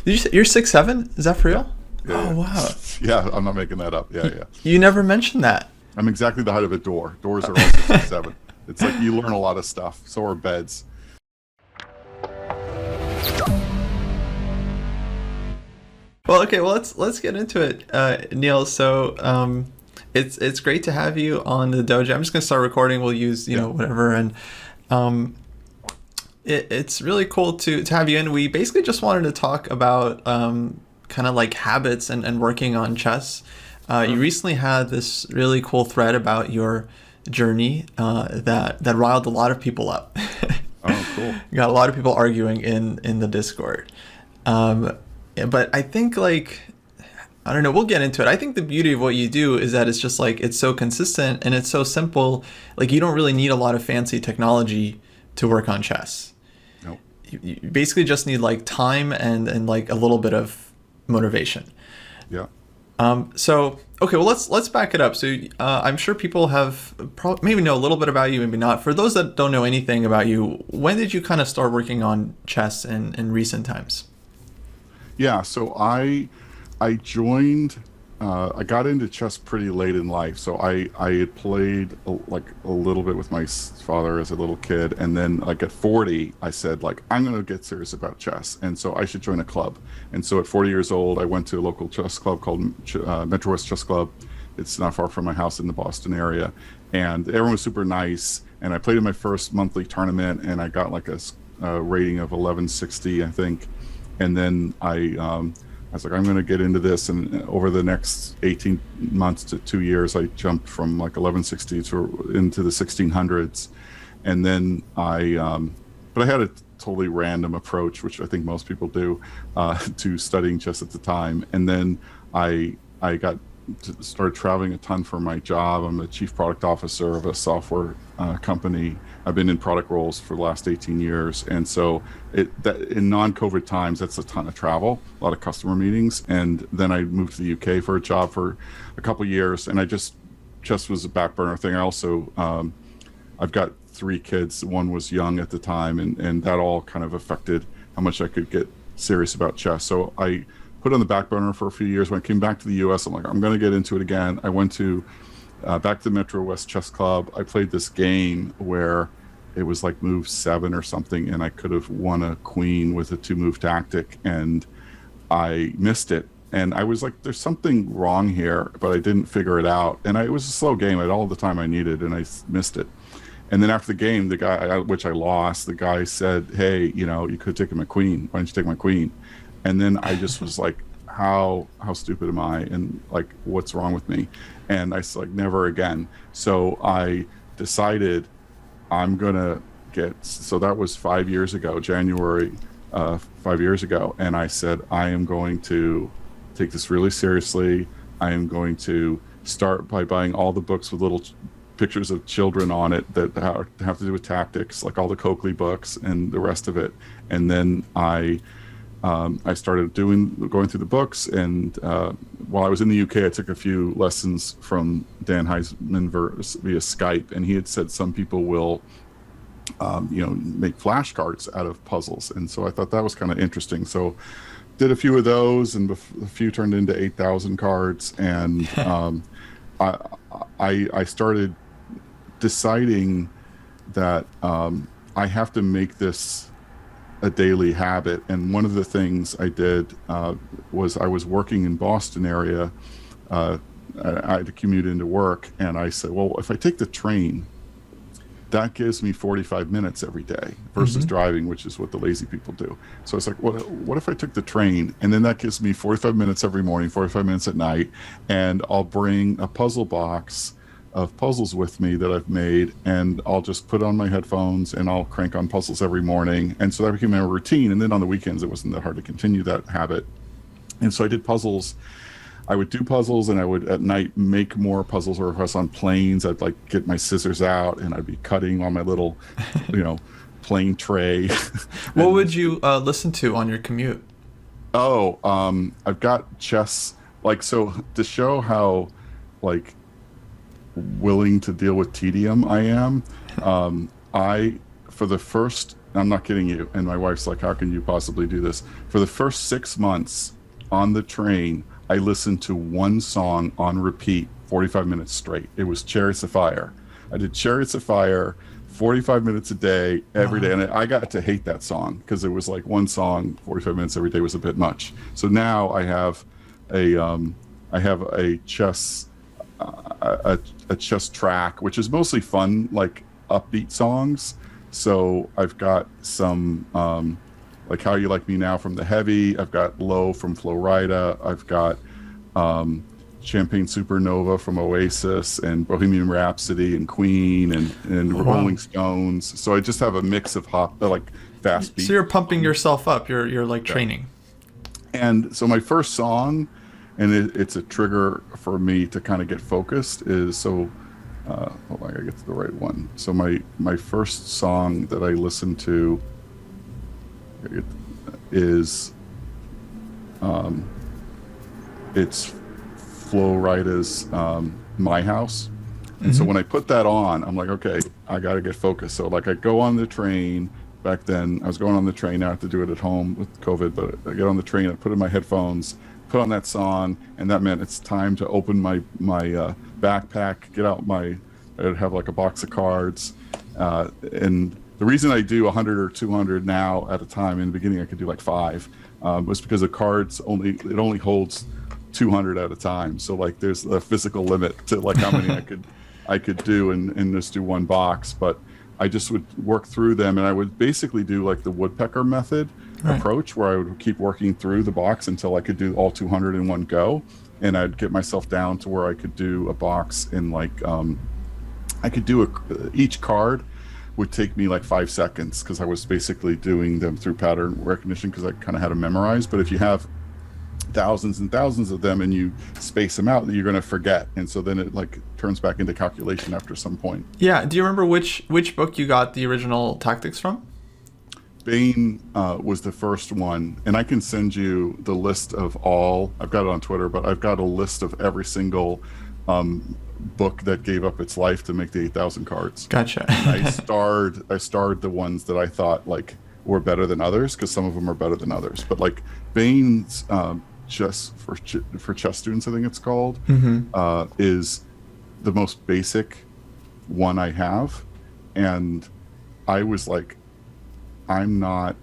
Did you say you're 6'7"? Is that for Yeah, real? yeah, Oh yeah. wow. Yeah, I'm not making that up. Yeah, yeah. You never mentioned that. I'm exactly the height of a door. Doors are also 6'7". It's like you learn a lot of stuff. So are beds. Well, okay. Well, let's get into it, Neil. So, it's great to have you on the dojo. I'm just gonna start recording. We'll use Yeah. whatever, and um, it's really cool to have you in. We basically just wanted to talk about kind of like habits and working on chess. You Sure. recently had this really cool thread about your journey that riled a lot of people up. Oh, cool. Got a lot of people arguing in the Discord. Um, but I think like I don't know, we'll get into it. I think the beauty of what you do is that it's just like it's so consistent and it's so simple. Like you don't really need a lot of fancy technology to work on chess. Nope. You basically just need like time and like a little bit of motivation. Yeah. So okay, well let's back it up. So I'm sure people have maybe know a little bit about you, maybe not. For those that don't know anything about you, when did you kind of start working on chess in recent times? Yeah. So I joined. I got into chess pretty late in life. So I had played like a little bit with my father as a little kid, and then like at 40, I said like I'm going to get serious about chess, and so I should join a club. And so at 40 years old, I went to a local chess club called Metro West Chess Club. It's not far from my house in the Boston area, and everyone was super nice. And I played in my first monthly tournament, and I got like a rating of 1160, I think. And then I was like, I'm going to get into this. And over the next 18 months to 2 years, I jumped from like 1160 to into the 1600s. And then but I had a totally random approach, which I think most people do, to studying chess at the time. And then I got started traveling a ton for my job. I'm the chief product officer of a software company. I've been in product roles for the last 18 years, and so in non-COVID times, that's a ton of travel, a lot of customer meetings. And then I moved to the UK for a job for a couple of years, and I just was a back burner thing. I also I've got three kids. One was young at the time, and that all kind of affected how much I could get serious about chess. So I put it on the back burner for a few years. When I came back to the US, I'm like, I'm going to get into it again. I went to back to the Metro West Chess Club. I played this game where it was like move 7 or something, and I could have won a queen with a 2-move tactic, and I missed it. And I was like, there's something wrong here, but I didn't figure it out. And it was a slow game. I had all the time I needed, and I missed it. And then after the game, the guy, which I lost, the guy said, hey, you could have taken my queen. Why don't you take my queen? And then I just was like, how stupid am I? And like, what's wrong with me? And I was like, never again. So I decided I'm gonna so that was 5 years ago, January, 5 years ago. And I said, I am going to take this really seriously. I am going to start by buying all the books with little pictures of children on it that have to do with tactics, like all the Coakley books and the rest of it. And then I started going through the books, and while I was in the UK, I took a few lessons from Dan Heisman via Skype, and he had said some people will, make flashcards out of puzzles, and so I thought that was kind of interesting. So, did a few of those, and a few turned into 8,000 cards, and I I started deciding that I have to make this a daily habit. And one of the things I did was I was working in Boston area. I had to commute into work, and I said, well, if I take the train, that gives me 45 minutes every day versus Mm-hmm. driving, which is what the lazy people do. So it's like, what if I took the train, and then that gives me 45 minutes every morning, 45 minutes at night, and I'll bring a puzzle box of puzzles with me that I've made, and I'll just put on my headphones and I'll crank on puzzles every morning. And so that became a routine. And then on the weekends, it wasn't that hard to continue that habit. And so I did puzzles. I would do puzzles, and I would at night make more puzzles. Or if I was on planes, I'd like get my scissors out and I'd be cutting on my little, plane tray. What And would you listen to on your commute? I've got chess, like, so to show how like willing to deal with tedium I am. I For the first I'm not kidding you. And my wife's like, how can you possibly do this? For the first 6 months on the train, I listened to one song on repeat, 45 minutes straight. It was Chariots of Fire. I did Chariots of Fire 45 minutes a day, every day. And I got to hate that song because it was like one song, 45 minutes every day was a bit much. So now I have a chess track, which is mostly fun, like upbeat songs. So I've got some like How You Like Me Now from The Heavy. I've got Low from Flo Rida. I've got Champagne Supernova from Oasis and Bohemian Rhapsody and Queen and Oh, wow. Rolling Stones. So I just have a mix of like fast beat. So you're pumping yourself up. You're like Yeah. training. And so my first song, and it's a trigger for me to kind of get focused, is hold on, I gotta get to the right one. So my first song that I listen to is it's Flo Rida's My House. And so when I put that on, I'm like, okay, I got to get focused. So like I go on the train. Back then, I was going on the train. Now I have to do it at home with COVID, but I get on the train, I put in my headphones, put on that song, and that meant it's time to open my backpack, get out I'd have like a box of cards. And the reason I do 100 or 200 now at a time, in the beginning I could do like five, was because the cards only holds 200 at a time. So like there's a physical limit to like how many I could do and just do one box. But I just would work through them, and I would basically do like the woodpecker method approach, where I would keep working through the box until I could do all 200 in one go. And I'd get myself down to where I could do a box in like I could do each card would take me like 5 seconds, because I was basically doing them through pattern recognition, because I kind of had them memorized. But if you have thousands and thousands of them and you space them out, you're going to forget, and so then it like turns back into calculation after some point. Yeah. Do you remember which book you got the original tactics from? Bane was the first one, and I can send you the list of all. I've got it on Twitter, but I've got a list of every single book that gave up its life to make the 8,000 cards. Gotcha. I starred the ones that I thought like were better than others, because some of them are better than others. But like Bane's Chess for Chess Students, I think it's called, is the most basic one I have, and I was like, I'm not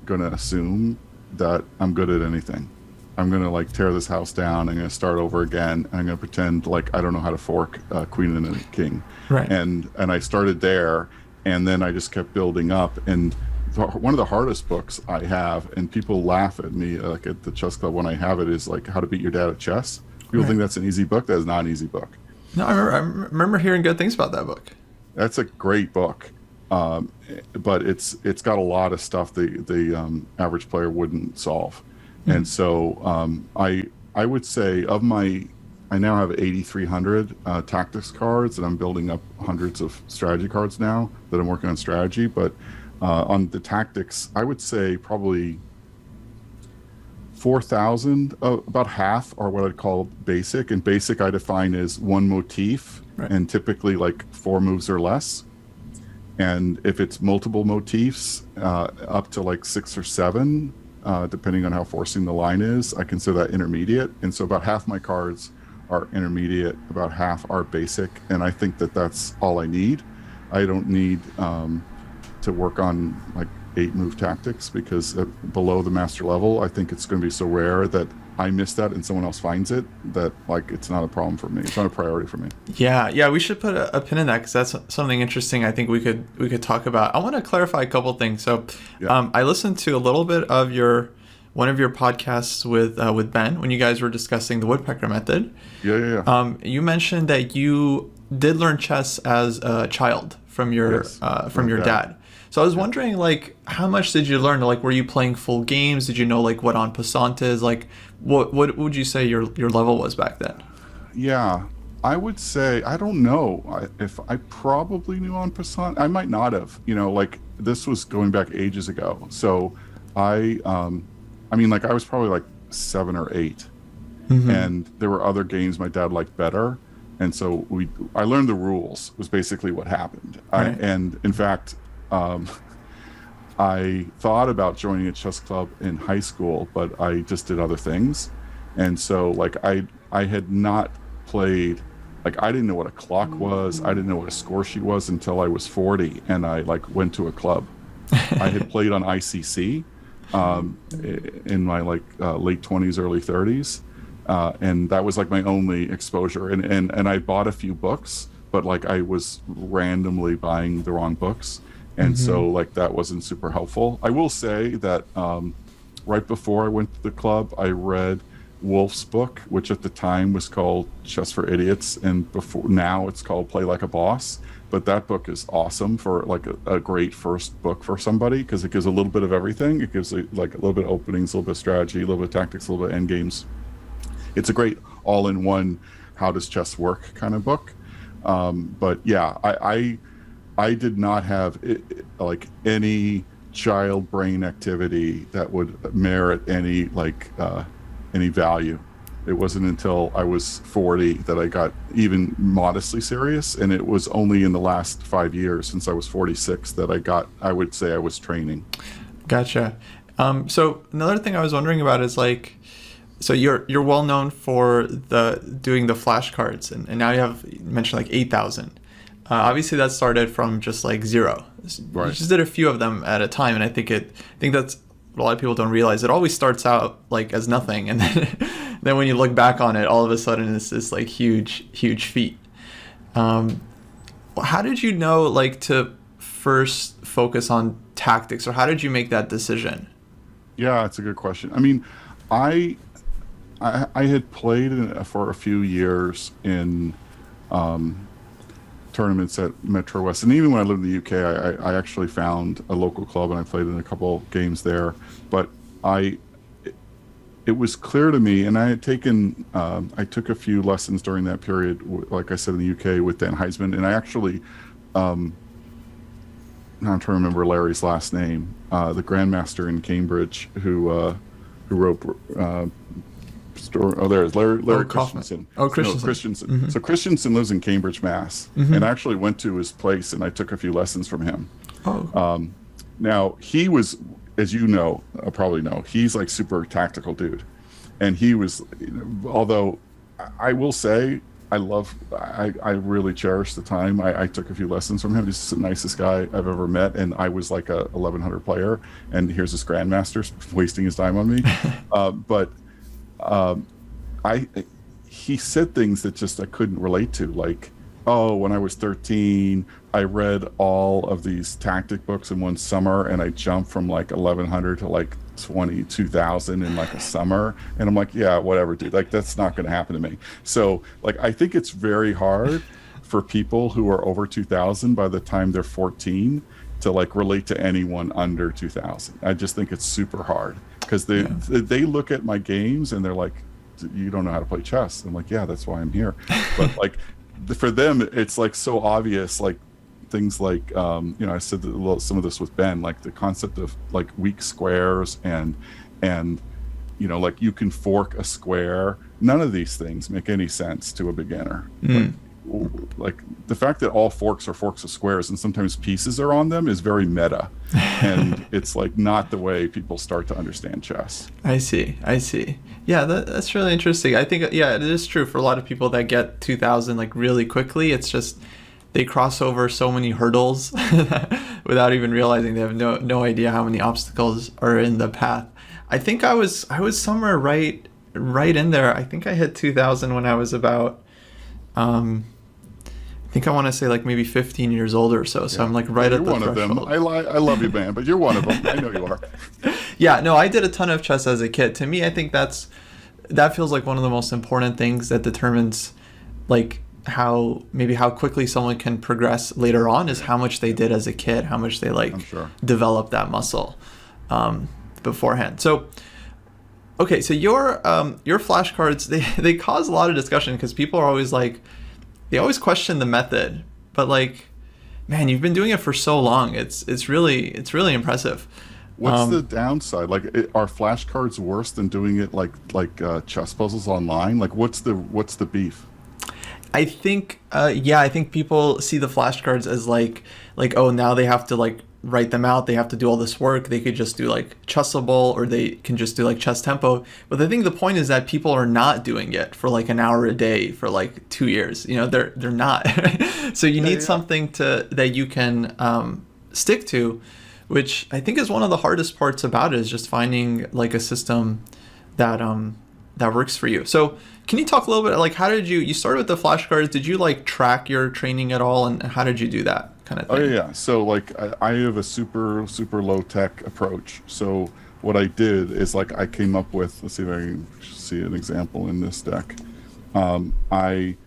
gonna assume that I'm good at anything. I'm gonna like tear this house down. I'm gonna start over again. And I'm gonna pretend like I don't know how to fork a queen and a king. Right. And I started there, and then I just kept building up. And one of the hardest books I have, and people laugh at me like at the chess club when I have it, is like How to Beat Your Dad at Chess. People think that's an easy book. That is not an easy book. No, I remember hearing good things about that book. That's a great book, but it's got a lot of stuff the average player wouldn't solve. And so I would say I now have 8,300 tactics cards, and I'm building up hundreds of strategy cards now that I'm working on strategy. But on the tactics, I would say probably 4,000, about half are what I'd call basic. And basic I define as one motif, and typically like 4 moves or less. And if it's multiple motifs, up to like 6 or 7, depending on how forcing the line is, I consider that intermediate. And so about half my cards are intermediate, about half are basic. And I think that that's all I need. I don't need to work on like 8-move tactics, because below the master level, I think it's going to be so rare that I miss that and someone else finds it, that like it's not a problem for me. It's not a priority for me. Yeah, we should put a pin in that, because that's something interesting I think we could talk about. I want to clarify a couple things. So I listened to a little bit of one of your podcasts with Ben when you guys were discussing the woodpecker method. Yeah. You mentioned that you did learn chess as a child from your dad. So I was wondering, like, how much did you learn? Like, were you playing full games? Did you know like what en passant is? Like, what would you say your level was back then? Yeah, I would say, I don't know if I probably knew en passant. I might not have. Like this was going back ages ago. So I mean, like I was probably like 7 or 8, and there were other games my dad liked better, and so I learned the rules was basically what happened. Right. And in fact, I thought about joining a chess club in high school, but I just did other things. And so like I had not played, like I didn't know what a clock was. I didn't know what a score sheet was until I was 40 and I like went to a club. I had played on ICC in my like late 20s, early 30s. And that was like my only exposure. And I bought a few books, but like I was randomly buying the wrong books. And Mm-hmm. so like that wasn't super helpful. I will say that right before I went to the club, I read Wolf's book, which at the time was called Chess for Idiots, and before now it's called Play Like a Boss. But that book is awesome for like a great first book for somebody because it gives a little bit of everything. It gives like a little bit of openings, a little bit of strategy, a little bit of tactics, a little bit of end games. It's a great all-in-one how does chess work kind of book. But yeah, I did not have like any child brain activity that would merit any value. It wasn't until I was 40 that I got even modestly serious, and it was only in the last 5 years since I was 46 that I would say I was training. Gotcha. So another thing I was wondering about is like, so you're well known for the doing the flashcards, and now you mentioned like 8,000. Obviously, that started from just like zero. You Right. just did a few of them at a time, and I think that's what a lot of people don't realize. It always starts out like as nothing, and then then when you look back on it, all of a sudden it's this like huge feat. Um, how did you know like to first focus on tactics, or how did you make that decision? Yeah, it's a good question. I mean, I I had played for a few years in tournaments at Metro West, and even when I lived in the UK, I actually found a local club and I played in a couple games there. But I, it was clear to me, and I had taken, I took a few lessons during that period, like I said in the UK with Dan Heisman, and I actually, now I'm trying to remember Larry's last name, the Grandmaster in Cambridge who wrote. Oh, there's Larry Kaufman. Christensen. Oh, No, Christensen. Christensen. Mm-hmm. So Christensen lives in Cambridge, Mass, and I actually went to his place and I took a few lessons from him. Oh, Now he was, as you know, probably know, he's like super tactical dude, and he was, although I will say I really cherish the time I took a few lessons from him. He's the nicest guy I've ever met, and I was like a 1100 player, and here's this grandmaster wasting his time on me. But I he said things that just I couldn't relate to, like, oh, when I was 13, I read all of these tactic books in one summer, and I jumped from like 1100 to like 22,000 in like a summer. And I'm like, yeah, whatever, dude. Like, that's not going to happen to me. So, like, I think it's very hard for people who are over 2000 by the time they're 14 to like relate to anyone under 2000. I just think it's super hard because they look at my games and they're like, you don't know how to play chess. I'm like, yeah, that's why I'm here. But like, for them, it's like so obvious, like things like I said some of this with Ben, like the concept of like weak squares and like you can fork a square. None of these things make any sense to a beginner. Like the fact that all forks are forks of squares and sometimes pieces are on them is very meta, and it's like not the way people start to understand chess. I see. Yeah, that's really interesting. I think, yeah, it is true for a lot of people that get 2000 like really quickly. It's just they cross over so many hurdles without even realizing they have no idea how many obstacles are in the path. I think I was somewhere right in there. I think I hit 2000 when I was about I think I want to say like maybe 15 years old or so. So yeah. I'm like right at the one threshold. Of them. I love you, man, but you're one of them. I know you are. Yeah, no, I did a ton of chess as a kid. To me, I think that feels like one of the most important things that determines like how quickly someone can progress later on is how much they did as a kid, how much they like develop that muscle beforehand. So okay, so your flashcards, they cause a lot of discussion because people are always like, they always question the method, but like, man, you've been doing it for so long. It's really impressive. What's the downside? Like, are flashcards worse than doing it like chess puzzles online? Like, what's the beef? I think I think people see the flashcards as like oh, now they have to like write them out. They have to do all this work. They could just do like chessable, or they can just do like chess tempo. But I think the point is that people are not doing it for like an hour a day for like 2 years. They're not. So you need something that you can stick to, which I think is one of the hardest parts about it, is just finding like a system that works for you. So can you talk a little bit, like, how did you started with the flashcards? Did you like track your training at all, and how did you do that kind of thing? Oh yeah. So like I have a super low tech approach. So what I did is like I came up with, let's see if I can see an example in this deck. I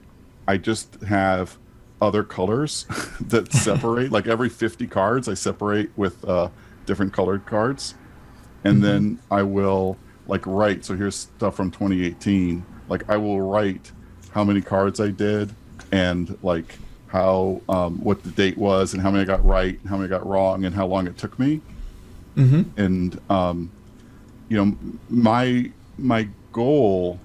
just have other colors that separate. Like every 50 cards, I separate with different colored cards, and then I will like write. So here's stuff from 2018. Like I will write how many cards I did, and like how what the date was, and how many I got right, and how many I got wrong, and how long it took me. And my goal,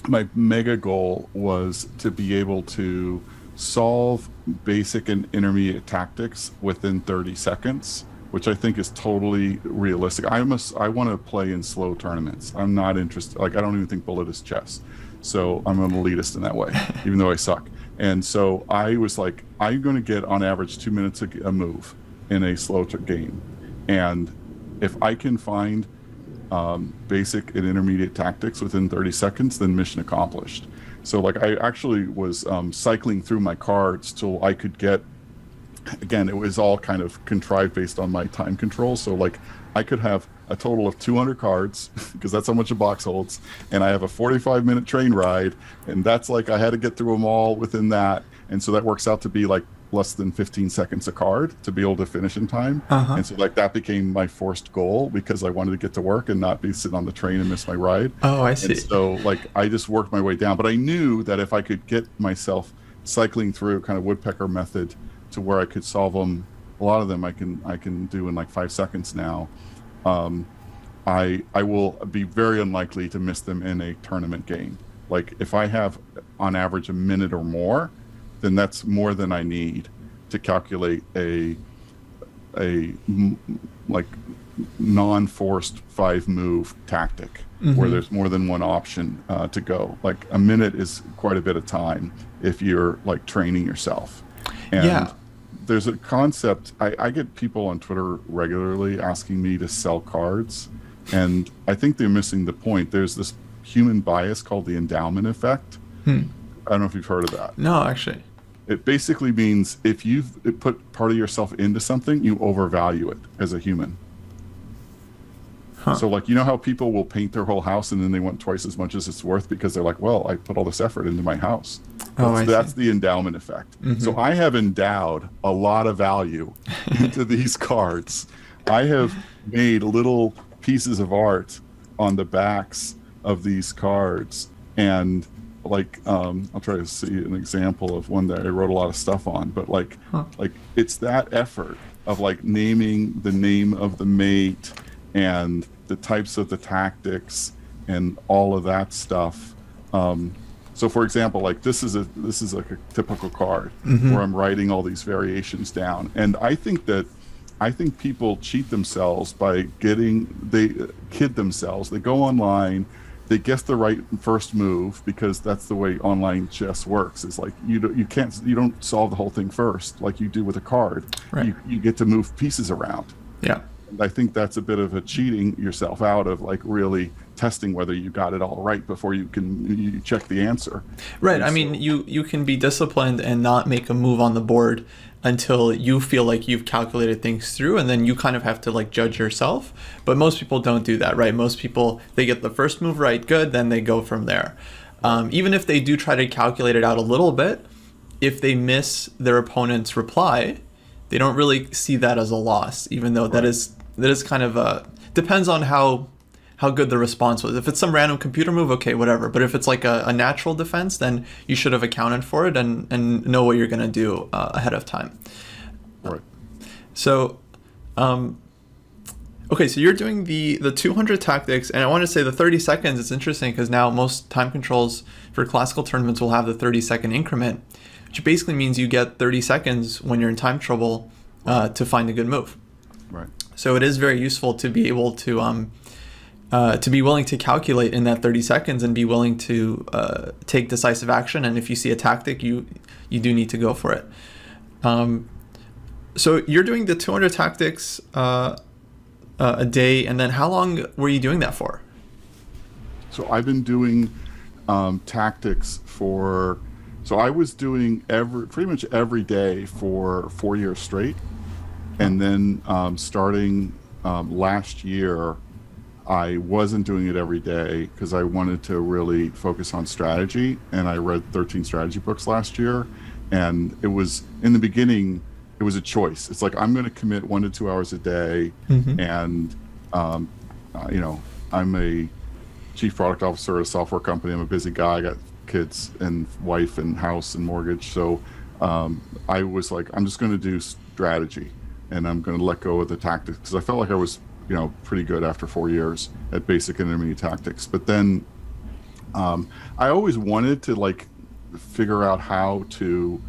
my mega goal, was to be able to solve basic and intermediate tactics within 30 seconds, which I think is totally realistic. I want to play in slow tournaments. I'm not interested. Like, I don't even think bullet is chess. So I'm an elitist in that way, even though I suck. And so I was like, I'm going to get on average 2 minutes a move in a slow game. And if I can find basic and intermediate tactics within 30 seconds, then mission accomplished. So like I actually was cycling through my cards till I could get, again, it was all kind of contrived based on my time control. So like I could have a total of 200 cards because that's how much a box holds. And I have a 45-minute train ride. And that's like, I had to get through them all within that. And so that works out to be like less than 15 seconds a card to be able to finish in time. And so like that became my forced goal because I wanted to get to work and not be sitting on the train and miss my ride. Oh, I see. And so like I just worked my way down. But I knew that if I could get myself cycling through kind of woodpecker method to where I could solve them, a lot of them I can do in like 5 seconds now. I will be very unlikely to miss them in a tournament game. Like if I have on average a minute or more, then that's more than I need to calculate a like non-forced 5-move tactic where there's more than one option to go. Like a minute is quite a bit of time if you're like training yourself. And there's a concept, I get people on Twitter regularly asking me to sell cards, and I think they're missing the point. There's this human bias called the endowment effect. I don't know if you've heard of that. No, actually. It basically means if you've put part of yourself into something, you overvalue it as a human. So like, you know how people will paint their whole house and then they want twice as much as it's worth because they're like, well, I put all this effort into my house. That's the endowment effect. So I have endowed a lot of value into these cards. I have made little pieces of art on the backs of these cards, and like I'll try to see an example of one that I wrote a lot of stuff on, but like it's that effort of like naming the name of the mate and the types of the tactics and all of that stuff. So for example, like this is like a typical card where I'm writing all these variations down, and I think people cheat themselves by they kid themselves. They go online, they guess the right first move because that's the way online chess works. It's like you don't solve the whole thing first like you do with a card. Right. You get to move pieces around. Yeah. And I think that's a bit of a cheating yourself out of like really testing whether you got it all right before you check the answer. Right. And I mean, you can be disciplined and not make a move on the board until you feel like you've calculated things through, and then you kind of have to like judge yourself. But most people don't do that, right? Most people, they get the first move right, good, then they go from there. Even if they do try to calculate it out a little bit, if they miss their opponent's reply, they don't really see that as a loss, even though that is kind of depends on how good the response was. If it's some random computer move, okay, whatever. But if it's like a natural defense, then you should have accounted for it and know what you're going to do ahead of time. Right. So, okay, so you're doing the 200 tactics, and I want to say the 30 seconds, it's interesting because now most time controls for classical tournaments will have the 30-second increment, which basically means you get 30 seconds when you're in time trouble to find a good move. Right. So it is very useful to be able to be willing to calculate in that 30 seconds and be willing to take decisive action. And if you see a tactic, you do need to go for it. So you're doing the 200 tactics a day, and then how long were you doing that for? So I've been doing tactics for. So I was doing pretty much every day for 4 years straight, and then starting last year, I wasn't doing it every day because I wanted to really focus on strategy, and I read 13 strategy books last year, and it was in the beginning. It was a choice. It's like I'm going to commit 1 to 2 hours a day, and I'm a chief product officer at a software company. I'm a busy guy. I got kids and wife and house and mortgage. So I was like, I'm just going to do strategy, and I'm going to let go of the tactics because I felt like I was, pretty good after 4 years at basic and intermediate tactics. But then I always wanted to like figure out how to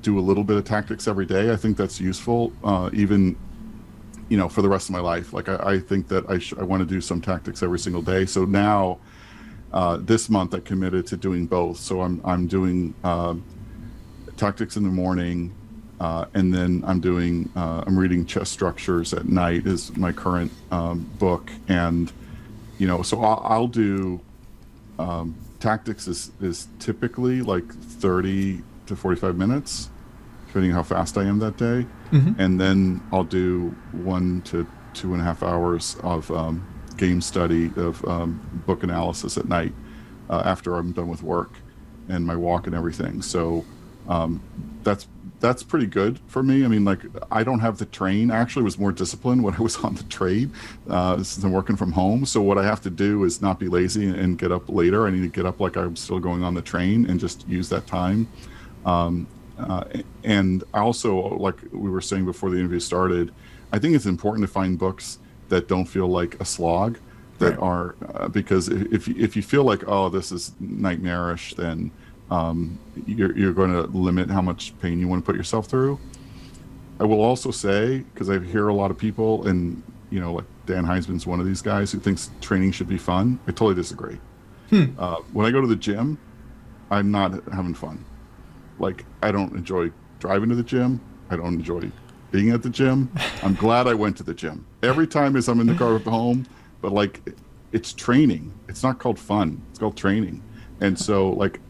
do a little bit of tactics every day. I think that's useful, even for the rest of my life. Like I think that I want to do some tactics every single day. So now this month I committed to doing both. So I'm doing tactics in the morning, and then I'm reading Chess Structures at night is my current book, and so I'll do tactics is typically like 30 to 45 minutes, depending how fast I am that day. And then I'll do 1 to 2.5 hours of game study of book analysis at night after I'm done with work and my walk and everything. So that's pretty good for me. I mean, like I don't have the train. I actually was more disciplined when I was on the train since I'm working from home. So what I have to do is not be lazy and get up later. I need to get up like I'm still going on the train and just use that time. And I also, like we were saying before the interview started, I think it's important to find books that don't feel like a slog, that are because if you feel like, oh, this is nightmarish, then you're going to limit how much pain you want to put yourself through. I will also say, because I hear a lot of people, and like Dan Heisman's one of these guys who thinks training should be fun. I totally disagree. When I go to the gym, I'm not having fun. Like, I don't enjoy driving to the gym. I don't enjoy being at the gym. I'm glad I went to the gym. Every time as I'm in the car at home, but like, it's training. It's not called fun. It's called training. And so like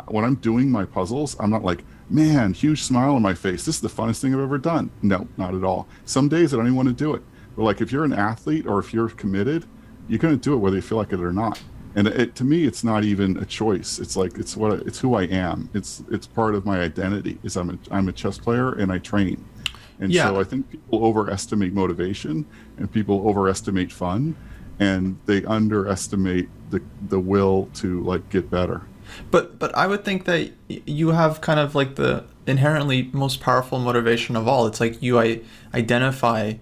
when I'm doing my puzzles, I'm not like, man, huge smile on my face. This is the funnest thing I've ever done. No, not at all. Some days I don't even want to do it. But like, if you're an athlete or if you're committed, you're going to do it whether you feel like it or not. And to me, it's not even a choice. It's like it's who I am. It's part of my identity. Is I'm a chess player and I train. And so I think people overestimate motivation and people overestimate fun, and they underestimate the will to like get better. But I would think that you have kind of like the inherently most powerful motivation of all. It's like you identify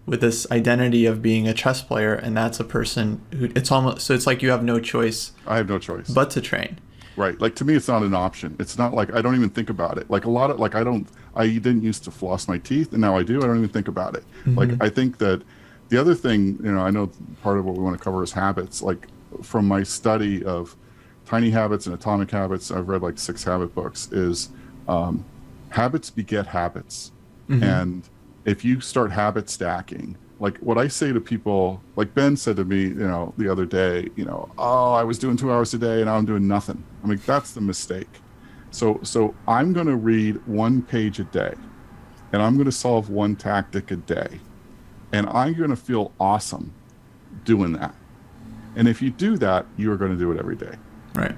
with this identity of being a chess player, and that's a person who it's like you have no choice. I have no choice but to train. Right. Like to me, it's not an option. It's not like I don't even think about it. Like a lot of like I didn't used to floss my teeth, and now I do. I don't even think about it. Like I think that the other thing, I know part of what we want to cover is habits. Like from my study of Tiny Habits and Atomic Habits, I've read like 6 habit books, is habits beget habits. And if you start habit stacking, like what I say to people, like Ben said to me, the other day, oh, I was doing 2 hours a day and now I'm doing nothing. I mean, that's the mistake. So I'm going to read 1 page a day, and I'm going to solve 1 tactic a day, and I'm going to feel awesome doing that. And if you do that, you are going to do it every day. Right.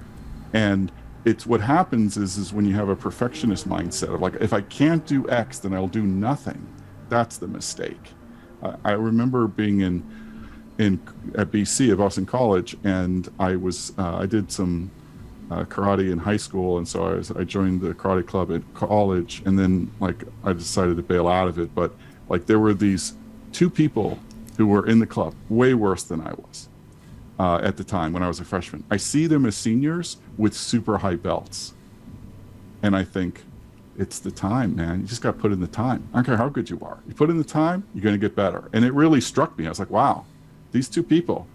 And it's what happens is when you have a perfectionist mindset of like, if I can't do X, then I'll do nothing. That's the mistake. I remember being at BC at Boston College, and I did some karate in high school, and so I joined the karate club at college, and then like I decided to bail out of it. But like there were these 2 people who were in the club, way worse than I was at the time when I was a freshman. I see them as seniors with super high belts, and I think, It's the time, man. You just got to put in the time. I don't care how good you are. You put in the time, you're going to get better. And it really struck me. I was like, wow, these two people,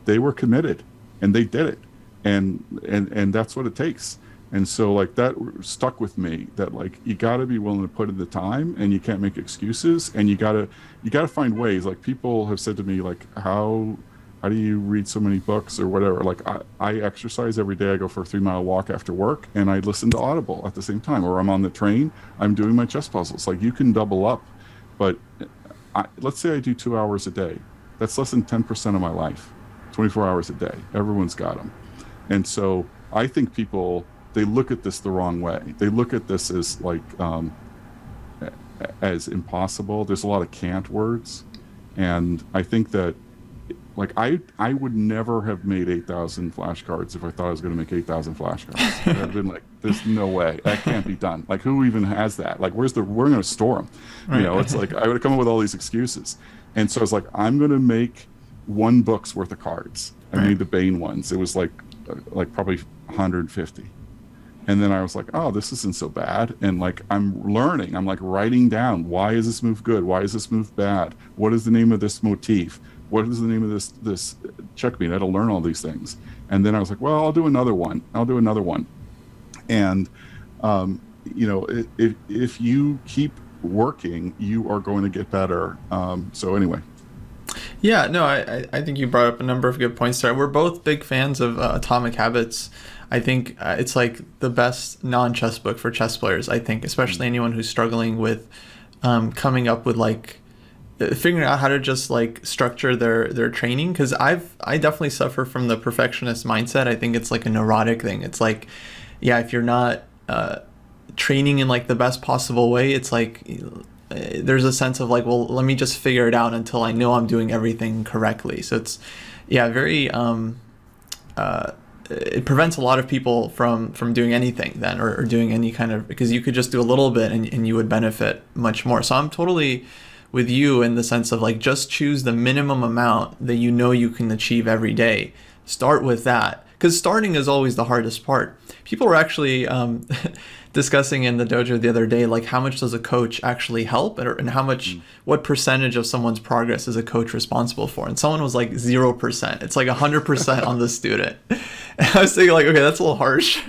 they were committed and they did it. And that's what it takes. And so like that stuck with me, that like you got to be willing to put in the time, and you can't make excuses, and you got to find ways. Like people have said to me like, how do you read so many books or whatever? Like I exercise every day. I go for a 3 mile walk after work, and I listen to Audible at the same time, or I'm on the train, I'm doing my chess puzzles. Like you can double up, but let's say I do 2 hours a day. That's less than 10% of my life, 24 hours a day. Everyone's got them. And so I think people, they look at this the wrong way. They look at this as like, as impossible. There's a lot of can't words. And I think that like I would never have made 8,000 flashcards if I thought I was going to make 8,000 flashcards. I'd have been like, there's no way that can't be done. Like who even has that? Like we're going to store them. You know, it's like I would have come up with all these excuses. And so I was like, I'm going to make one book's worth of cards. I made the Bane ones. It was like probably 150. And then I was like, oh, this isn't so bad. And like I'm learning. I'm like writing down, why is this move good? Why is this move bad? What is the name of this motif? What is the name of this checkmate? I had to learn all these things. And then I was like, well, I'll do another one. And you know, if you keep working, you are going to get better. So anyway. Yeah, no, I think you brought up a number of good points there. We're both big fans of Atomic Habits. I think it's like the best non-chess book for chess players, I think, especially anyone who's struggling with coming up with like figuring out how to just like structure their training, because I definitely suffer from the perfectionist mindset. I think it's like a neurotic thing. It's like, yeah, if you're not training in like the best possible way, it's like there's a sense of like, well, let me just figure it out until I know I'm doing everything correctly. So it's, yeah, very it prevents a lot of people from doing anything then, or doing any kind of, because you could just do a little bit and you would benefit much more. So I'm totally with you in the sense of like, just choose the minimum amount that you know you can achieve every day. Start with that, because starting is always the hardest part. People were actually discussing in the dojo the other day, like how much does a coach actually help, and how much, what percentage of someone's progress is a coach responsible for? And someone was like 0%. It's like 100% on the student. And I was thinking like, okay, that's a little harsh.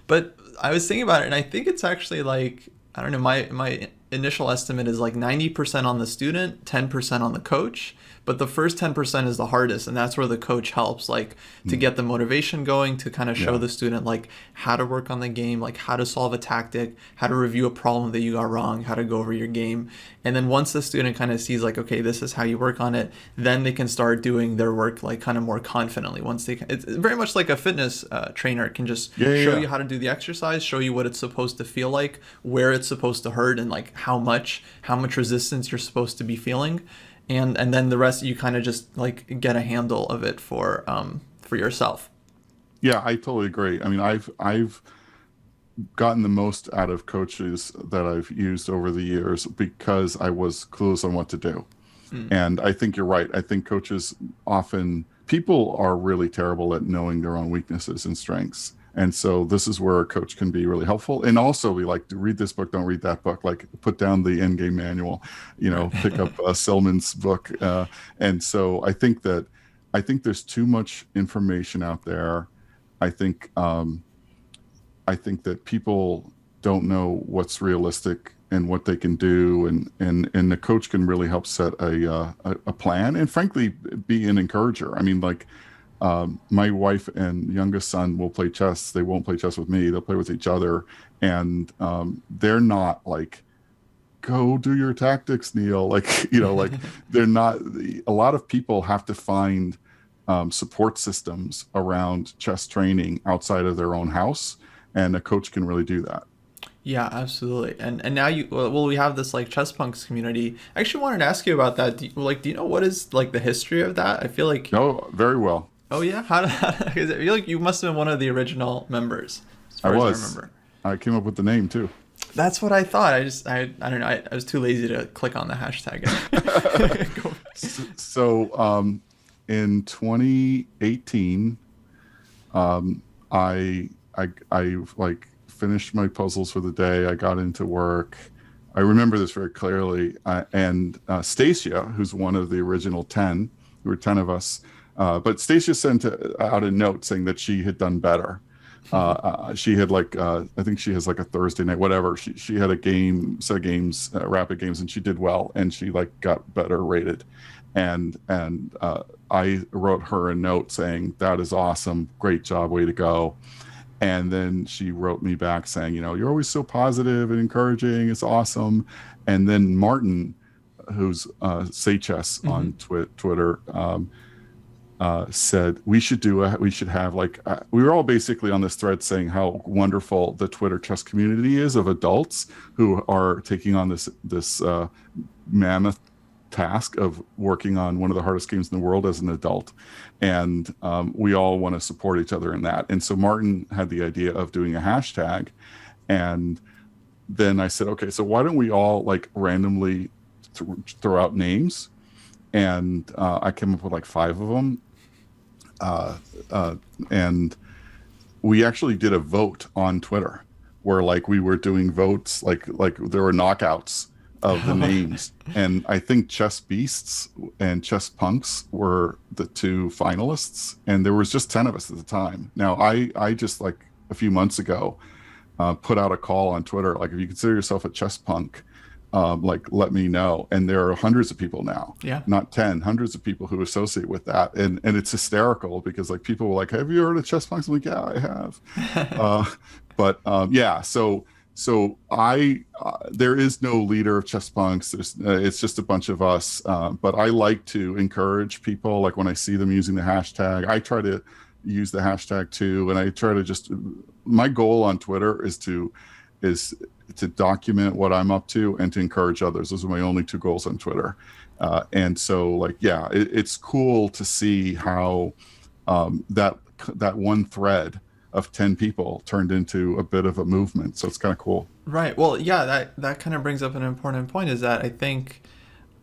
But I was thinking about it, and I think it's actually like, I don't know, my initial estimate is like 90% on the student, 10% on the coach. But the first 10% is the hardest, and that's where the coach helps, like to get the motivation going, to kind of show the student like how to work on the game, like how to solve a tactic, how to review a problem that you got wrong, how to go over your game. And then once the student kind of sees like, okay, this is how you work on it, then they can start doing their work like kind of more confidently. Once they it's very much like a fitness trainer can just show you how to do the exercise, show you what it's supposed to feel like, where it's supposed to hurt, and like how much resistance you're supposed to be feeling. And then the rest you kind of just like get a handle of it for yourself. Yeah, I totally agree. I mean, I've gotten the most out of coaches that I've used over the years because I was clueless on what to do. And I think you're right. I think coaches often, people are really terrible at knowing their own weaknesses and strengths. And so this is where a coach can be really helpful. And also we like to read this book, don't read that book, like put down the end game manual, you know, pick up Silman's book. And so I think there's too much information out there. I think that people don't know what's realistic and what they can do, and the coach can really help set a plan, and frankly be an encourager. I mean, like my wife and youngest son will play chess. They won't play chess with me. They'll play with each other, and they're not like, go do your tactics, Neal. Like, you know, like they're not. A lot of people have to find support systems around chess training outside of their own house, and a coach can really do that. Yeah, absolutely. And now we have this like Chesspunks community. I actually wanted to ask you about that. Do you know what is like the history of that? I feel like. No, very well. Oh yeah, I feel like you must have been one of the original members, as far as I remember. I came up with the name too. That's what I thought. I don't know. I was too lazy to click on the hashtag. So in 2018, I like finished my puzzles for the day. I got into work. I remember this very clearly. And Stacia, who's one of the original 10, there were 10 of us, but Stacia sent out a note saying that she had done better. She had like I think she has like a Thursday night, whatever. She had a game, set of games, rapid games, and she did well, and she like got better rated. And I wrote her a note saying that is awesome, great job, way to go. And then she wrote me back saying, you're always so positive and encouraging. It's awesome. And then Martin, who's Say Chess on Twitter, said we should have like we were all basically on this thread saying how wonderful the Twitter chess community is of adults who are taking on this mammoth task of working on one of the hardest games in the world as an adult, and we all want to support each other in that. And so Martin had the idea of doing a hashtag, and then I said, okay, so why don't we all like randomly throw out names, and I came up with like 5 of them. And we actually did a vote on Twitter where like we were doing votes, like there were knockouts of the names. And I think Chess Beasts and Chesspunks were the 2 finalists. And there was just 10 of us at the time. Now I just like a few months ago, put out a call on Twitter. Like if you consider yourself a Chesspunk, like let me know. And there are hundreds of people now, not 10, hundreds of people who associate with that. And it's hysterical because like people were like, have you heard of Chesspunks? I'm like, yeah, I have. So I there is no leader of Chesspunks. It's just a bunch of us. But I like to encourage people. Like when I see them using the hashtag, I try to use the hashtag too. And I try to my goal on Twitter is to document what I'm up to and to encourage others. Those are my only 2 goals on Twitter. And so like, yeah, it's cool to see how that one thread of 10 people turned into a bit of a movement. So it's kind of cool. Right. Well, yeah, that kind of brings up an important point, is that I think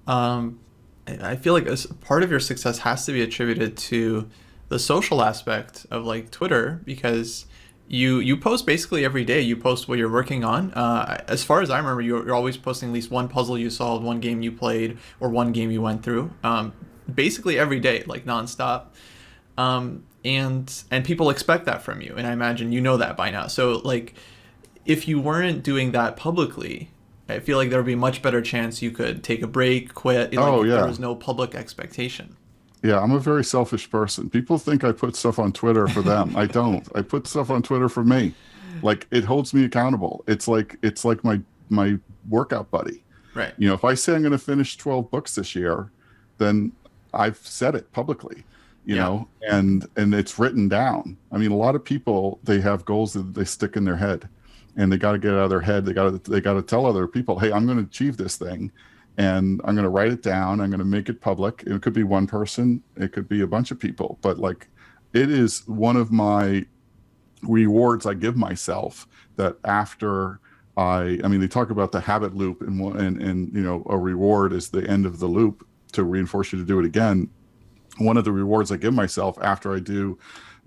I feel like part of your success has to be attributed to the social aspect of like Twitter, because you post basically every day. You post what you're working on. As far as I remember, you're always posting at least one puzzle you solved, one game you played, or one game you went through. Basically every day, like nonstop. And people expect that from you, and I imagine you know that by now. So like, if you weren't doing that publicly, I feel like there would be a much better chance you could take a break, quit. If there was no public expectation. Yeah, I'm a very selfish person. People think I put stuff on Twitter for them. I don't. I put stuff on Twitter for me. Like it holds me accountable. It's like my workout buddy. Right. If I say I'm going to finish 12 books this year, then I've said it publicly. And it's written down. I mean, a lot of people, they have goals that they stick in their head, and they got to get out of their head. They got to tell other people, hey, I'm going to achieve this thing. And I'm going to write it down. I'm going to make it public. It could be one person. It could be a bunch of people. But like, it is one of my rewards I give myself, that after I mean, they talk about the habit loop, and a reward is the end of the loop to reinforce you to do it again. One of the rewards I give myself after I do,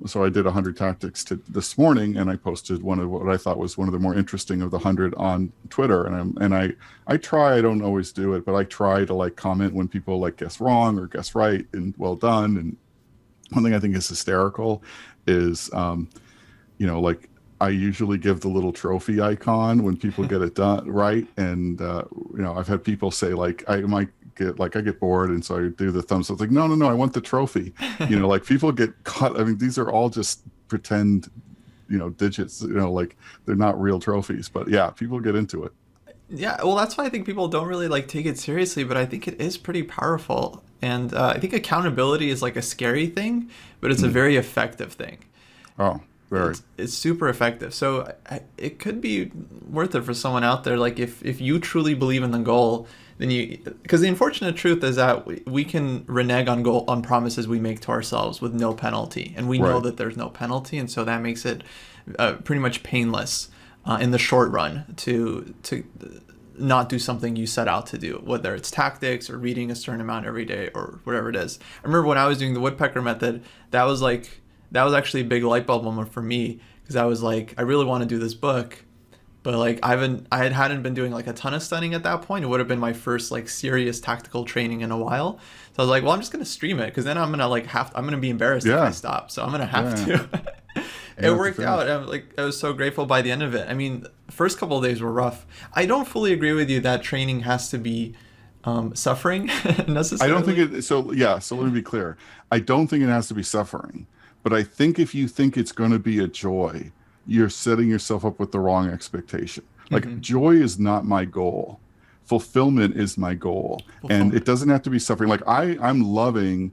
so I did 100 tactics this morning, and I posted one of what I thought was one of the more interesting of the 100 on Twitter. And I try, I don't always do it, but I try to like comment when people like guess wrong or guess right, and well done. And one thing I think is hysterical is, like I usually give the little trophy icon when people get it done right. And I've had people say like I get bored, and so I do the thumbs up. It's like, no, I want the trophy. Like people get caught. I mean, these are all just pretend, digits. Like they're not real trophies. But yeah, people get into it. Yeah, well, that's why I think people don't really like take it seriously, but I think it is pretty powerful. And I think accountability is like a scary thing, but it's a very effective thing. Oh, very. It's super effective. So it could be worth it for someone out there. Like if you truly believe in the goal, then because the unfortunate truth is that we can renege on promises we make to ourselves with no penalty, and we know that there's no penalty, and so that makes it pretty much painless in the short run to not do something you set out to do, whether it's tactics or reading a certain amount every day or whatever it is. I remember when I was doing the woodpecker method, that was actually a big light bulb moment for me, because I was like, I really want to do this book, but like I hadn't been doing like a ton of studying at that point. It would have been my first like serious tactical training in a while. So I was like, well, I'm just gonna stream it because then I'm gonna be embarrassed if I Yeah, stop. So I'm gonna have yeah, to. It yeah, to worked out. finish. I was so grateful by the end of it. I mean, the first couple of days were rough. I don't fully agree with you that training has to be suffering I don't think necessarily. it. So yeah. So let me be clear. I don't think it has to be suffering, but I think if you think it's going to be a joy, you're setting yourself up with the wrong expectation. Like Hmm. joy is not my goal. Fulfillment is my goal, and it Fulfillment. doesn't have to be suffering. Like I'm loving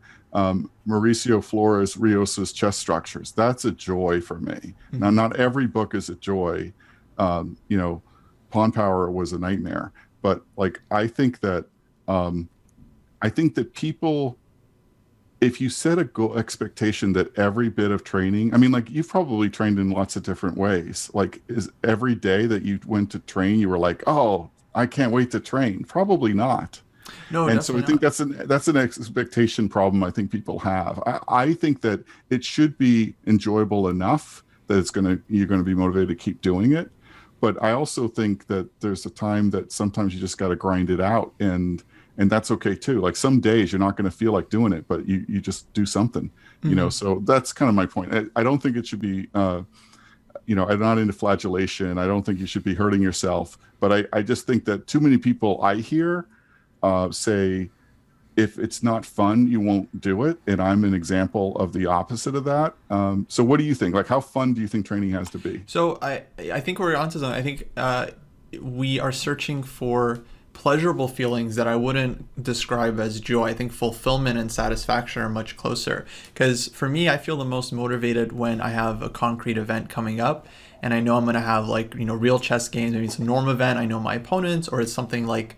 Mauricio Flores Rios's chess structures. That's a joy for me. Now, Hmm. not every book is a joy. You know, Pawn Power was a nightmare, but like um, I think that people, if you set a goal expectation that every bit of training, I mean, like you've probably trained in lots of different ways. Like, is every day that you went to train, you were like, oh, I can't wait to train? Probably not. No, And so I definitely think not. that's an expectation problem I think people have. I think that it should be enjoyable enough that you're gonna be motivated to keep doing it. But I also think that there's a time that sometimes you just got to grind it out, and that's okay too. Like some days you're not going to feel like doing it, but you just do something, you know. Hmm. So that's kind of my point. I don't think it should be I'm not into flagellation. I don't think you should be hurting yourself, but I just think that too many people I hear say if it's not fun, you won't do it. And I'm an example of the opposite of that. So what do you think? Like, how fun do you think training has to be? So I think we're onto something. I think we are searching for pleasurable feelings that I wouldn't describe as joy. I think fulfillment and satisfaction are much closer. Because for me, I feel the most motivated when I have a concrete event coming up, and I know I'm gonna have like real chess games, maybe some norm event. I know my opponents, or it's something like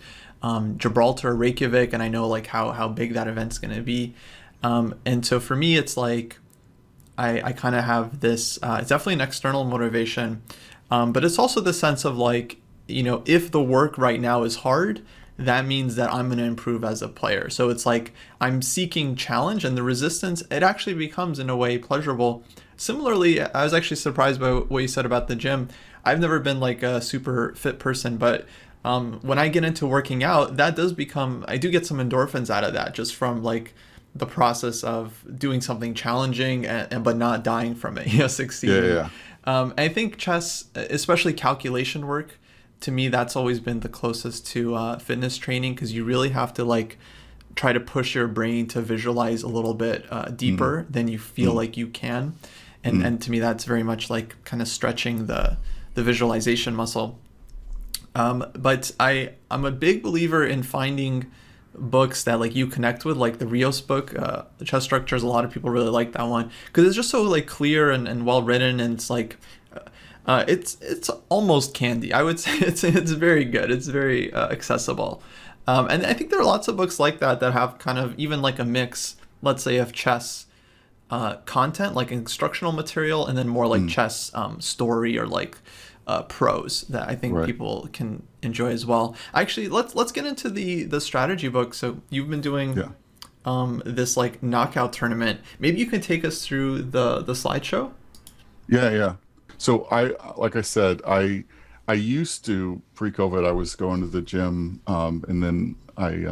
Gibraltar, Reykjavik, and I know like how big that event's gonna be. And so for me, it's like I kind of have this, it's definitely an external motivation, but it's also the sense of like, if the work right now is hard, that means that I'm going to improve as a player. So it's like I'm seeking challenge, and the resistance, it actually becomes in a way pleasurable. Similarly, I was actually surprised by what you said about the gym. I've never been like a super fit person, but when I get into working out, that does become, I do get some endorphins out of that just from like the process of doing something challenging and but not dying from it, Yeah, succeeding. yeah. I think chess, especially calculation work, to me that's always been the closest to fitness training because you really have to like try to push your brain to visualize a little bit Mm, deeper than you feel mm, like you can, and mm. and to me that's very much like kind of stretching the visualization muscle. But I'm a big believer in finding books that like you connect with, like the Rios book, the chess structures. A lot of people really like that one because it's just so like clear and well written, and it's like it's almost candy. I would say it's very good. It's very accessible, and I think there are lots of books like that that have kind of even like a mix, let's say, of chess content, like instructional material, and then more like Mm. chess story or like prose that I think Right. people can enjoy as well. Actually, let's get into the strategy book. So you've been doing Yeah. this like knockout tournament. Maybe you can take us through the slideshow. Yeah, yeah. So like I said, I used to pre-COVID, I was going to the gym, and then I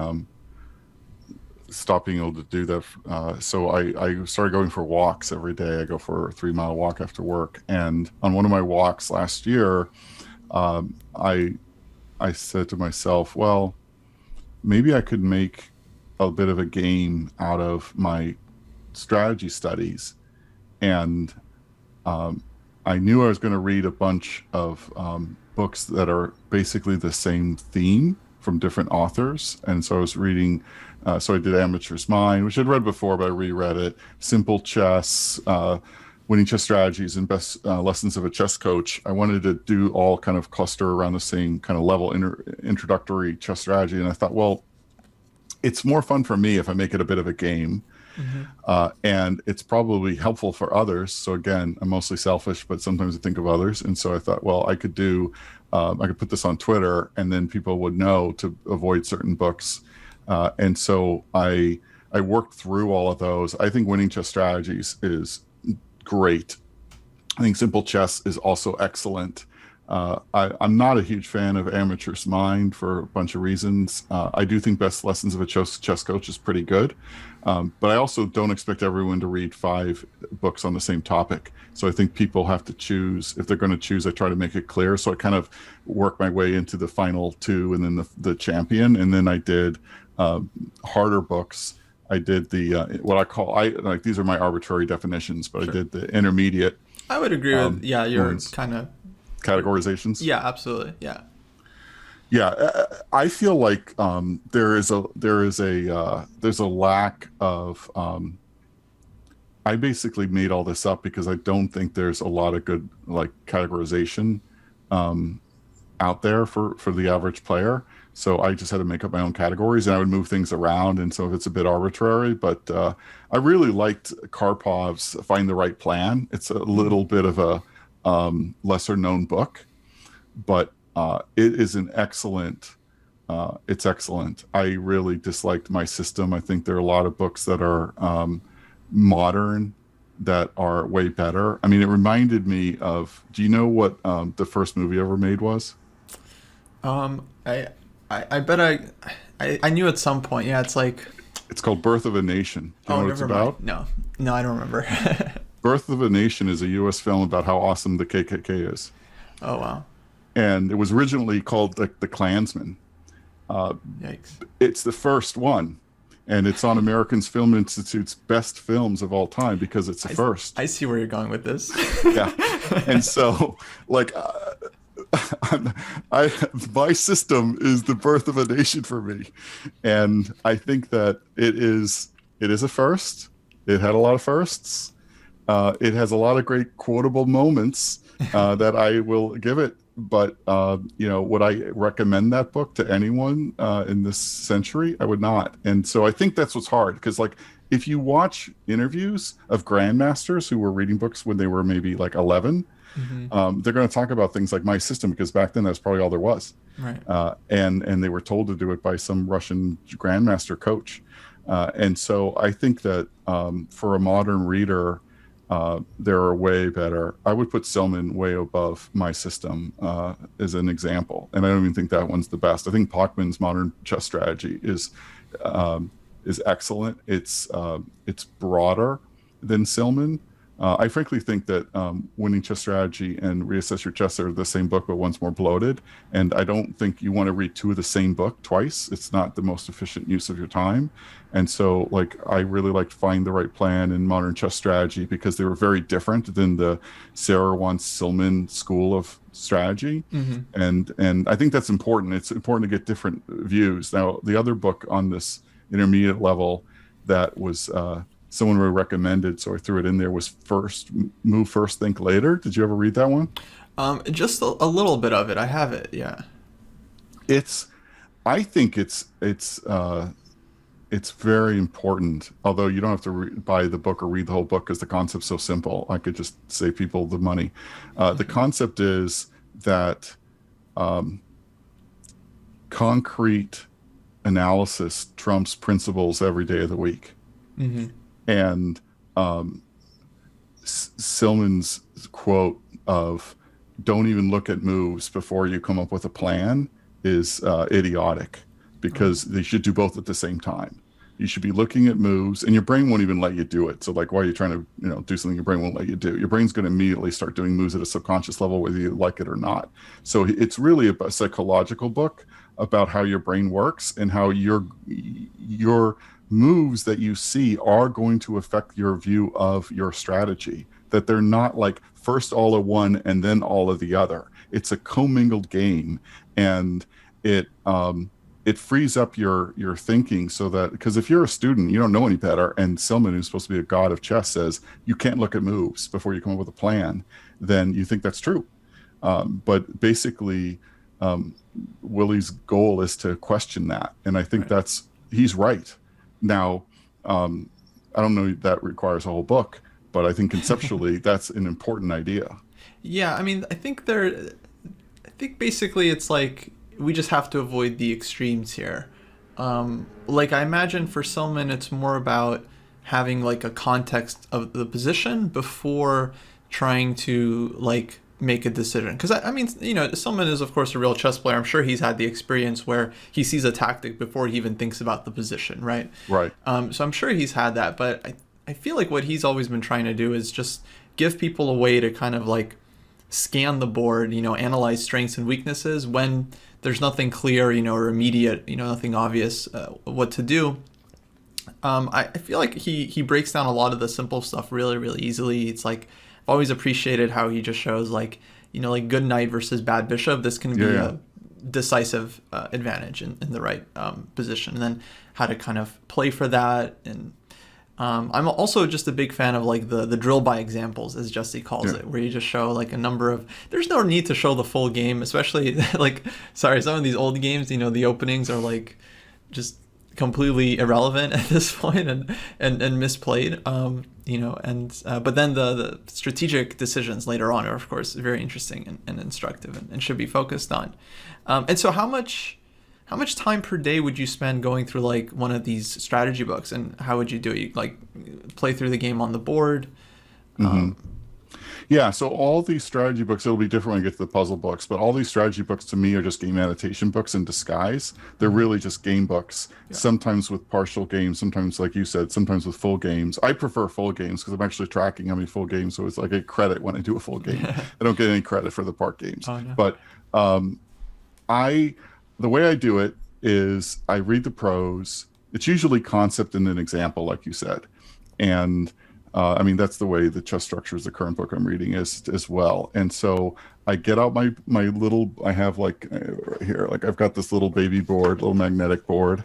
stopped being able to do that. So I started going for walks every day. I go for a 3 mile walk after work. And on one of my walks last year, um, I I said to myself, well, maybe I could make a bit of a game out of my strategy studies. And um, I knew I was going to read a bunch of books that are basically the same theme from different authors. And so I was reading, so I did Amateur's Mind, which I'd read before, but I reread it, Simple Chess, Winning Chess Strategies, and Best Lessons of a Chess Coach. I wanted to do all kind of cluster around the same kind of level introductory chess strategy. And I thought, well, it's more fun for me if I make it a bit of a game, Mm-hmm. and it's probably helpful for others. So again, I'm mostly selfish, but sometimes I think of others. And so I thought, well, I could put this on Twitter, and then people would know to avoid certain books. And so I worked through all of those. I think Winning Chess Strategies is great. I think Simple Chess is also excellent. I'm not a huge fan of Amateur's Mind for a bunch of reasons. I do think Best Lessons of a Chess Coach is pretty good, but I also don't expect everyone to read 5 books on the same topic. So I think people have to choose. If they're going to choose, I try to make it clear. So I kind of work my way into the final 2 and then the champion. And then I did harder books. I did the what I call, I like, these are my arbitrary definitions, but I Sure. did the intermediate I would agree with, yeah, your ones, kind of, categorizations. yeah, absolutely. Yeah. Yeah, I feel like there's a lack of. I basically made all this up because I don't think there's a lot of good like categorization out there for the average player. So I just had to make up my own categories, and I would move things around. And so if it's a bit arbitrary, but I really liked Karpov's Find the Right Plan. It's a little bit of a lesser known book, but it is an excellent. It's excellent. I really disliked My System. I think there are a lot of books that are modern that are way better. I mean, it reminded me of. Do you know what the first movie ever made was? Um, I, I bet I knew at some point. Yeah, it's like, It's called Birth of a Nation. Do you oh, know what it's never mind. about? No, no, I don't remember. Birth of a Nation is a U.S. film about how awesome the KKK is, Oh wow, and it was originally called the Klansman. yikes! It's the first one, and it's on Americans Film Institute's best films of all time because it's the first. I see where you're going with this. Yeah, and so like I my system is the birth of a nation for me, and I think that it is a first. It had a lot of firsts. It has a lot of great quotable moments that I will give it. But would I recommend that book to anyone in this century? I would not. And so I think that's what's hard because, like, if you watch interviews of grandmasters who were reading books when they were maybe like 11, Hmm. they're going to talk about things like My System because back then that's probably all there was, Right. and they were told to do it by some Russian grandmaster coach. And so I think that for a modern reader, there are way better. I would put Selman way above My System as an example, and I don't even think that one's the best. I think Pachman's Modern Chess Strategy is excellent. It's broader than Silman. I frankly think that Winning Chess Strategy and Reassess Your Chess are the same book, but one's more bloated. And I don't think you want to read 2 of the same book twice. It's not the most efficient use of your time. And so, like, I really liked Find the Right Plan and Modern Chess Strategy because they were very different than the Sarah-Silman school of strategy. Hmm. And I think that's important. It's important to get different views. Now, the other book on this intermediate level that was someone really recommended, so I threw it in there, was First Move First, Think Later. Did you ever read that one? Just a little bit of it. I have it. Yeah. It's, I think it's very important. Although you don't have to buy the book or read the whole book because the concept's so simple. I could just save people the money. The concept is that concrete analysis trumps principles every day of the week. Hmm. And Silman's quote of "don't even look at moves before you come up with a plan" is idiotic because they should do both at the same time. You should be looking at moves, and your brain won't even let you do it. So, like, why are you trying to, do something your brain won't let you do? Your brain's going to immediately start doing moves at a subconscious level, whether you like it or not. So, it's really a psychological book about how your brain works and how your moves that you see are going to affect your view of your strategy. That they're not like first all of one and then all of the other. It's a commingled game, and it frees up your thinking so that, because if you're a student, you don't know any better, and Silman, who's supposed to be a god of chess, says you can't look at moves before you come up with a plan, then you think that's true. But basically, Willie's goal is to question that, and I think Right. he's right. Now, I don't know that requires a whole book, but I think conceptually that's an important idea. Yeah. I mean, I think basically it's like we just have to avoid the extremes here. Like I imagine for Silman, it's more about having like a context of the position before trying to like make a decision. Because I mean, someone is of course a real chess player. I'm sure he's had the experience where he sees a tactic before he even thinks about the position, right? Right. So I'm sure he's had that, but I feel like what he's always been trying to do is just give people a way to kind of like scan the board, analyze strengths and weaknesses when there's nothing clear, or immediate, nothing obvious what to do. I feel like he breaks down a lot of the simple stuff really, really easily. It's like I've always appreciated how he just shows like, like good knight versus bad bishop. This can Yeah, be yeah. a decisive advantage in the right position, and then how to kind of play for that. And I'm also just a big fan of like the drill by examples, as Jesse calls Yeah. it, where you just show like a number of. There's no need to show the full game, especially like sorry, some of these old games, the openings are like just completely irrelevant at this point and misplayed. And but then the strategic decisions later on are of course very interesting and instructive and should be focused on. And so how much time per day would you spend going through like one of these strategy books, and how would you do it? You, like play through the game on the board? Hmm. Um, Yeah, so all these strategy books, it'll be different when you get to the puzzle books, but all these strategy books to me are just game annotation books in disguise. They're mhm. really just game books, Yeah. sometimes with partial games, sometimes, like you said, sometimes with full games. I prefer full games because I'm actually tracking how many full games, so it's like I get credit when I do a full game. I don't get any credit for the part games. Oh no. But um, I, the way I do it is I read the prose. It's usually concept and an example, like you said. And I mean, that's the way the chess structures the current book I'm reading is as well. And so I get out my little, I have like right here, like I've got this little baby board, little magnetic board,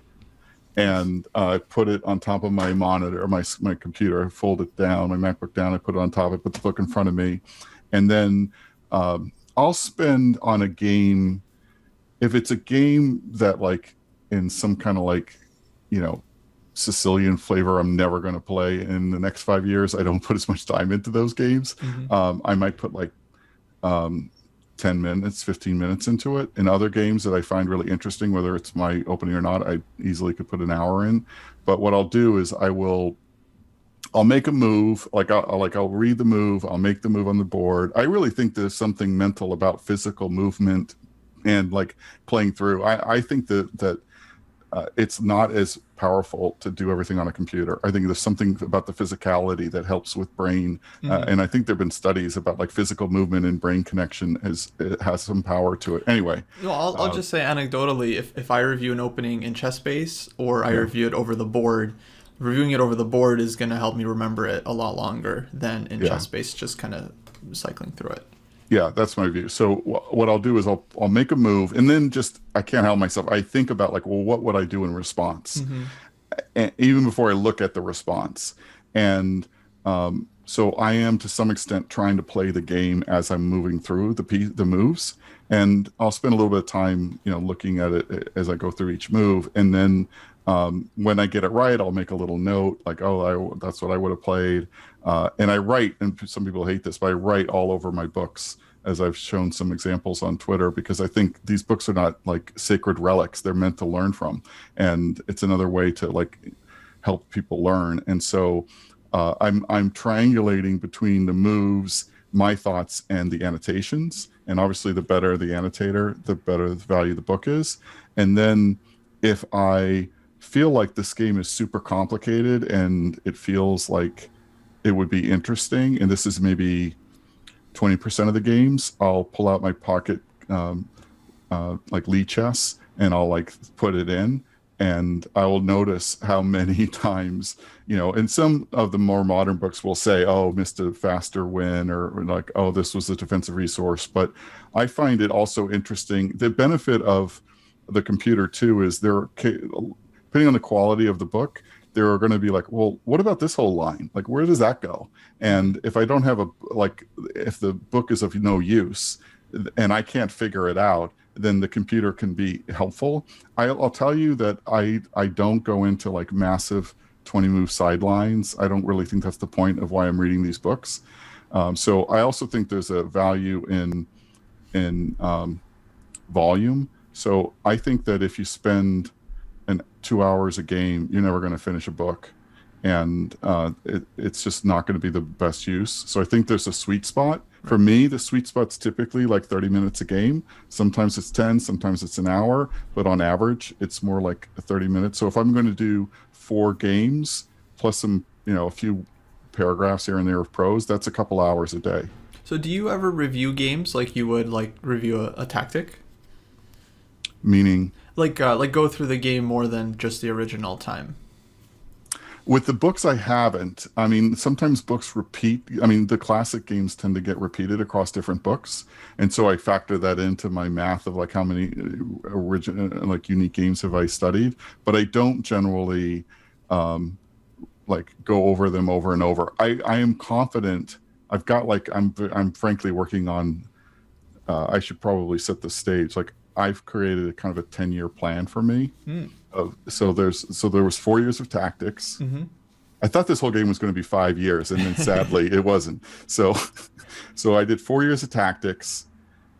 Nice. and I put it on top of my monitor, my computer. I fold it down, my MacBook down. I put it on top. I put the book in front of me, and then I'll spend on a game, if it's a game that like in some kind of like, you know, Sicilian flavor I'm never going to play in the next 5 years. I don't put as much time into those games. Hmm. I might put like um, 10 minutes, 15 minutes into it. In other games that I find really interesting, whether it's my opening or not, I easily could put an hour in. But what I'll do is I'll make a move, I'll read the move, I'll make the move on the board. I really think there's something mental about physical movement and like playing through. I think that it's not as powerful to do everything on a computer. I think there's something about the physicality that helps with brain, Hmm. and I think there've been studies about like physical movement and brain connection it has some power to it. Anyway, No, I'll uh, just say anecdotally, if I review an opening in ChessBase or I yeah, review it over the board, reviewing it over the board is going to help me remember it a lot longer than in yeah, ChessBase, just kind of cycling through it. yeah. That's my view. So what I'll do is I'll make a move, and then just I can't help myself. I think about like, well, what would I do in response? Hmm. And even before I look at the response. And so I am to some extent trying to play the game as I'm moving through the moves. And I'll spend a little bit of time, looking at it as I go through each move. And then when I get it right, I'll make a little note like, oh, that's what I would have played. And I write, and some people hate this, but I write all over my books, as I've shown some examples on Twitter, because I think these books are not like sacred relics. They're meant to learn from. And it's another way to like help people learn. And so I'm triangulating between the moves, my thoughts, and the annotations. And obviously, the better the annotator, the better the value the book is. And then if I feel like this game is super complicated and it feels like it would be interesting, and this is maybe 20% of the games, I'll pull out my pocket like Lee chess and I'll like put it in, and I will notice how many times, and some of the more modern books will say, oh, missed a faster win, or like, oh, this was a defensive resource. But I find it also interesting. The benefit of the computer too is depending on the quality of the book, there are going to be like, well, what about this whole line? Like, where does that go? Hmm. And if I don't have if the book is of no use and I can't figure it out, then the computer can be helpful. I'll tell you that I don't go into like massive 20 move sidelines. I don't really think that's the point of why I'm reading these books. So I also think there's a value in volume. So I think that if you spend 2 hours a game, you're never going to finish a book. and it's just not going to be the best use. So I think there's a sweet spot. For me, the sweet spot's typically like 30 minutes a game. Sometimes it's 10, sometimes it's an hour, but on average, it's more like 30 minutes. So if I'm going to do 4 games plus some, a few paragraphs here and there of prose, that's a couple hours a day. So do you ever review games like you would like review a tactic? Meaning, Like go through the game more than just the original time. with the books, I haven't. I mean, sometimes books repeat. I mean, the classic games tend to get repeated across different books, and so I factor that into my math of like how many original, like unique games have I studied. But I don't generally like go over them over and over. I am confident. I've got like I'm frankly working on. I should probably set the stage. Like I've created a kind of a 10-year plan for me. So there was 4 years of tactics. I thought this whole game was going to be 5 years, and then sadly it wasn't. So I did 4 years of tactics.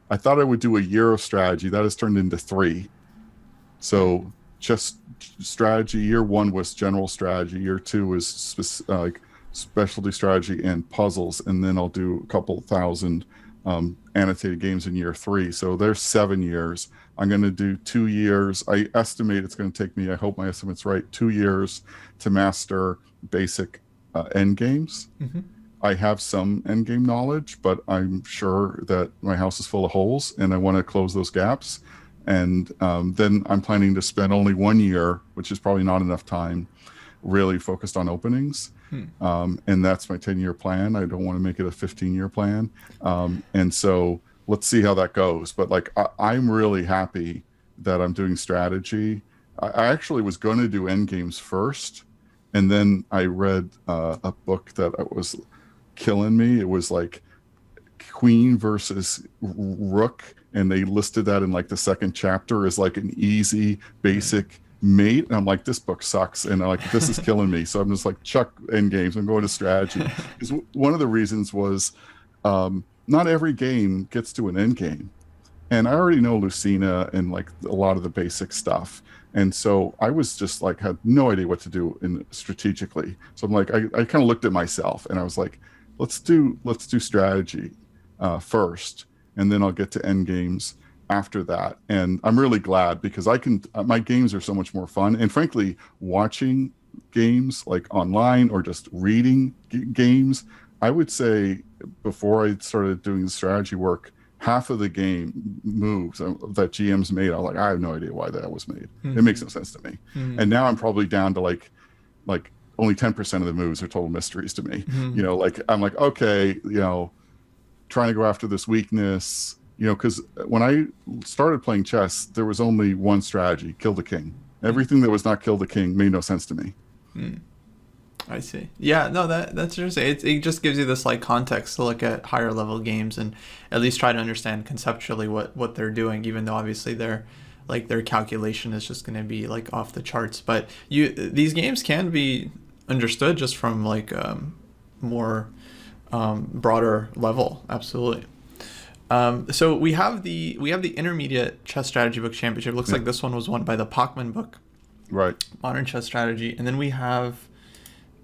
I thought I would do a year of strategy. That has turned into 3. So just strategy. Year 1 was general strategy. Year 2 was like specialty strategy and puzzles, and then I'll do a couple thousand annotated games in year 3. So there's 7 years. I'm going to do 2 years. I estimate it's going to take me, I hope my estimate's right, 2 years to master basic end games. I have some end game knowledge, but I'm sure that my house is full of holes and I want to close those gaps. And then I'm planning to spend only 1 year, which is probably not enough time, really focused on openings. And that's my 10-year plan. I don't want to make it a 15-year plan. And so let's see how that goes. But like, I'm really happy that I'm doing strategy. I actually was going to do end games first. And then I read a book that was killing me. It was like Queen versus Rook. And they listed that in like the second chapter as like an easy, basic mate. And I'm like, this book sucks, and I'm like, this is killing me. So I'm just like, chuck end games, I'm going to strategy. Because one of the reasons was not every game gets to an end game, and I already know Lucina and like a lot of the basic stuff. And so I was just like, had no idea what to do strategically. So I'm like, I kind of looked at myself and I was like, let's do strategy first, and then I'll get to end games after that. And I'm really glad, because my games are so much more fun. And frankly, watching games like online or just reading games, I would say before I started doing the strategy work, half of the game moves that GMs made, I was like, I have no idea why that was made. It makes no sense to me. And now I'm probably down to like only 10% of the moves are total mysteries to me. Like I'm like, okay, trying to go after this weakness, because when I started playing chess, there was only one strategy: kill the king. Everything that was not kill the king made no sense to me. I see. Yeah, no, that's interesting. It just gives you this like context to look at higher level games and at least try to understand conceptually what they're doing, even though obviously their calculation is just going to be like off the charts. But these games can be understood just from like more broader level. Absolutely. So we have the intermediate chess strategy book championship. Looks like this one was won by the Pachman book, right? Modern Chess Strategy, and then we have.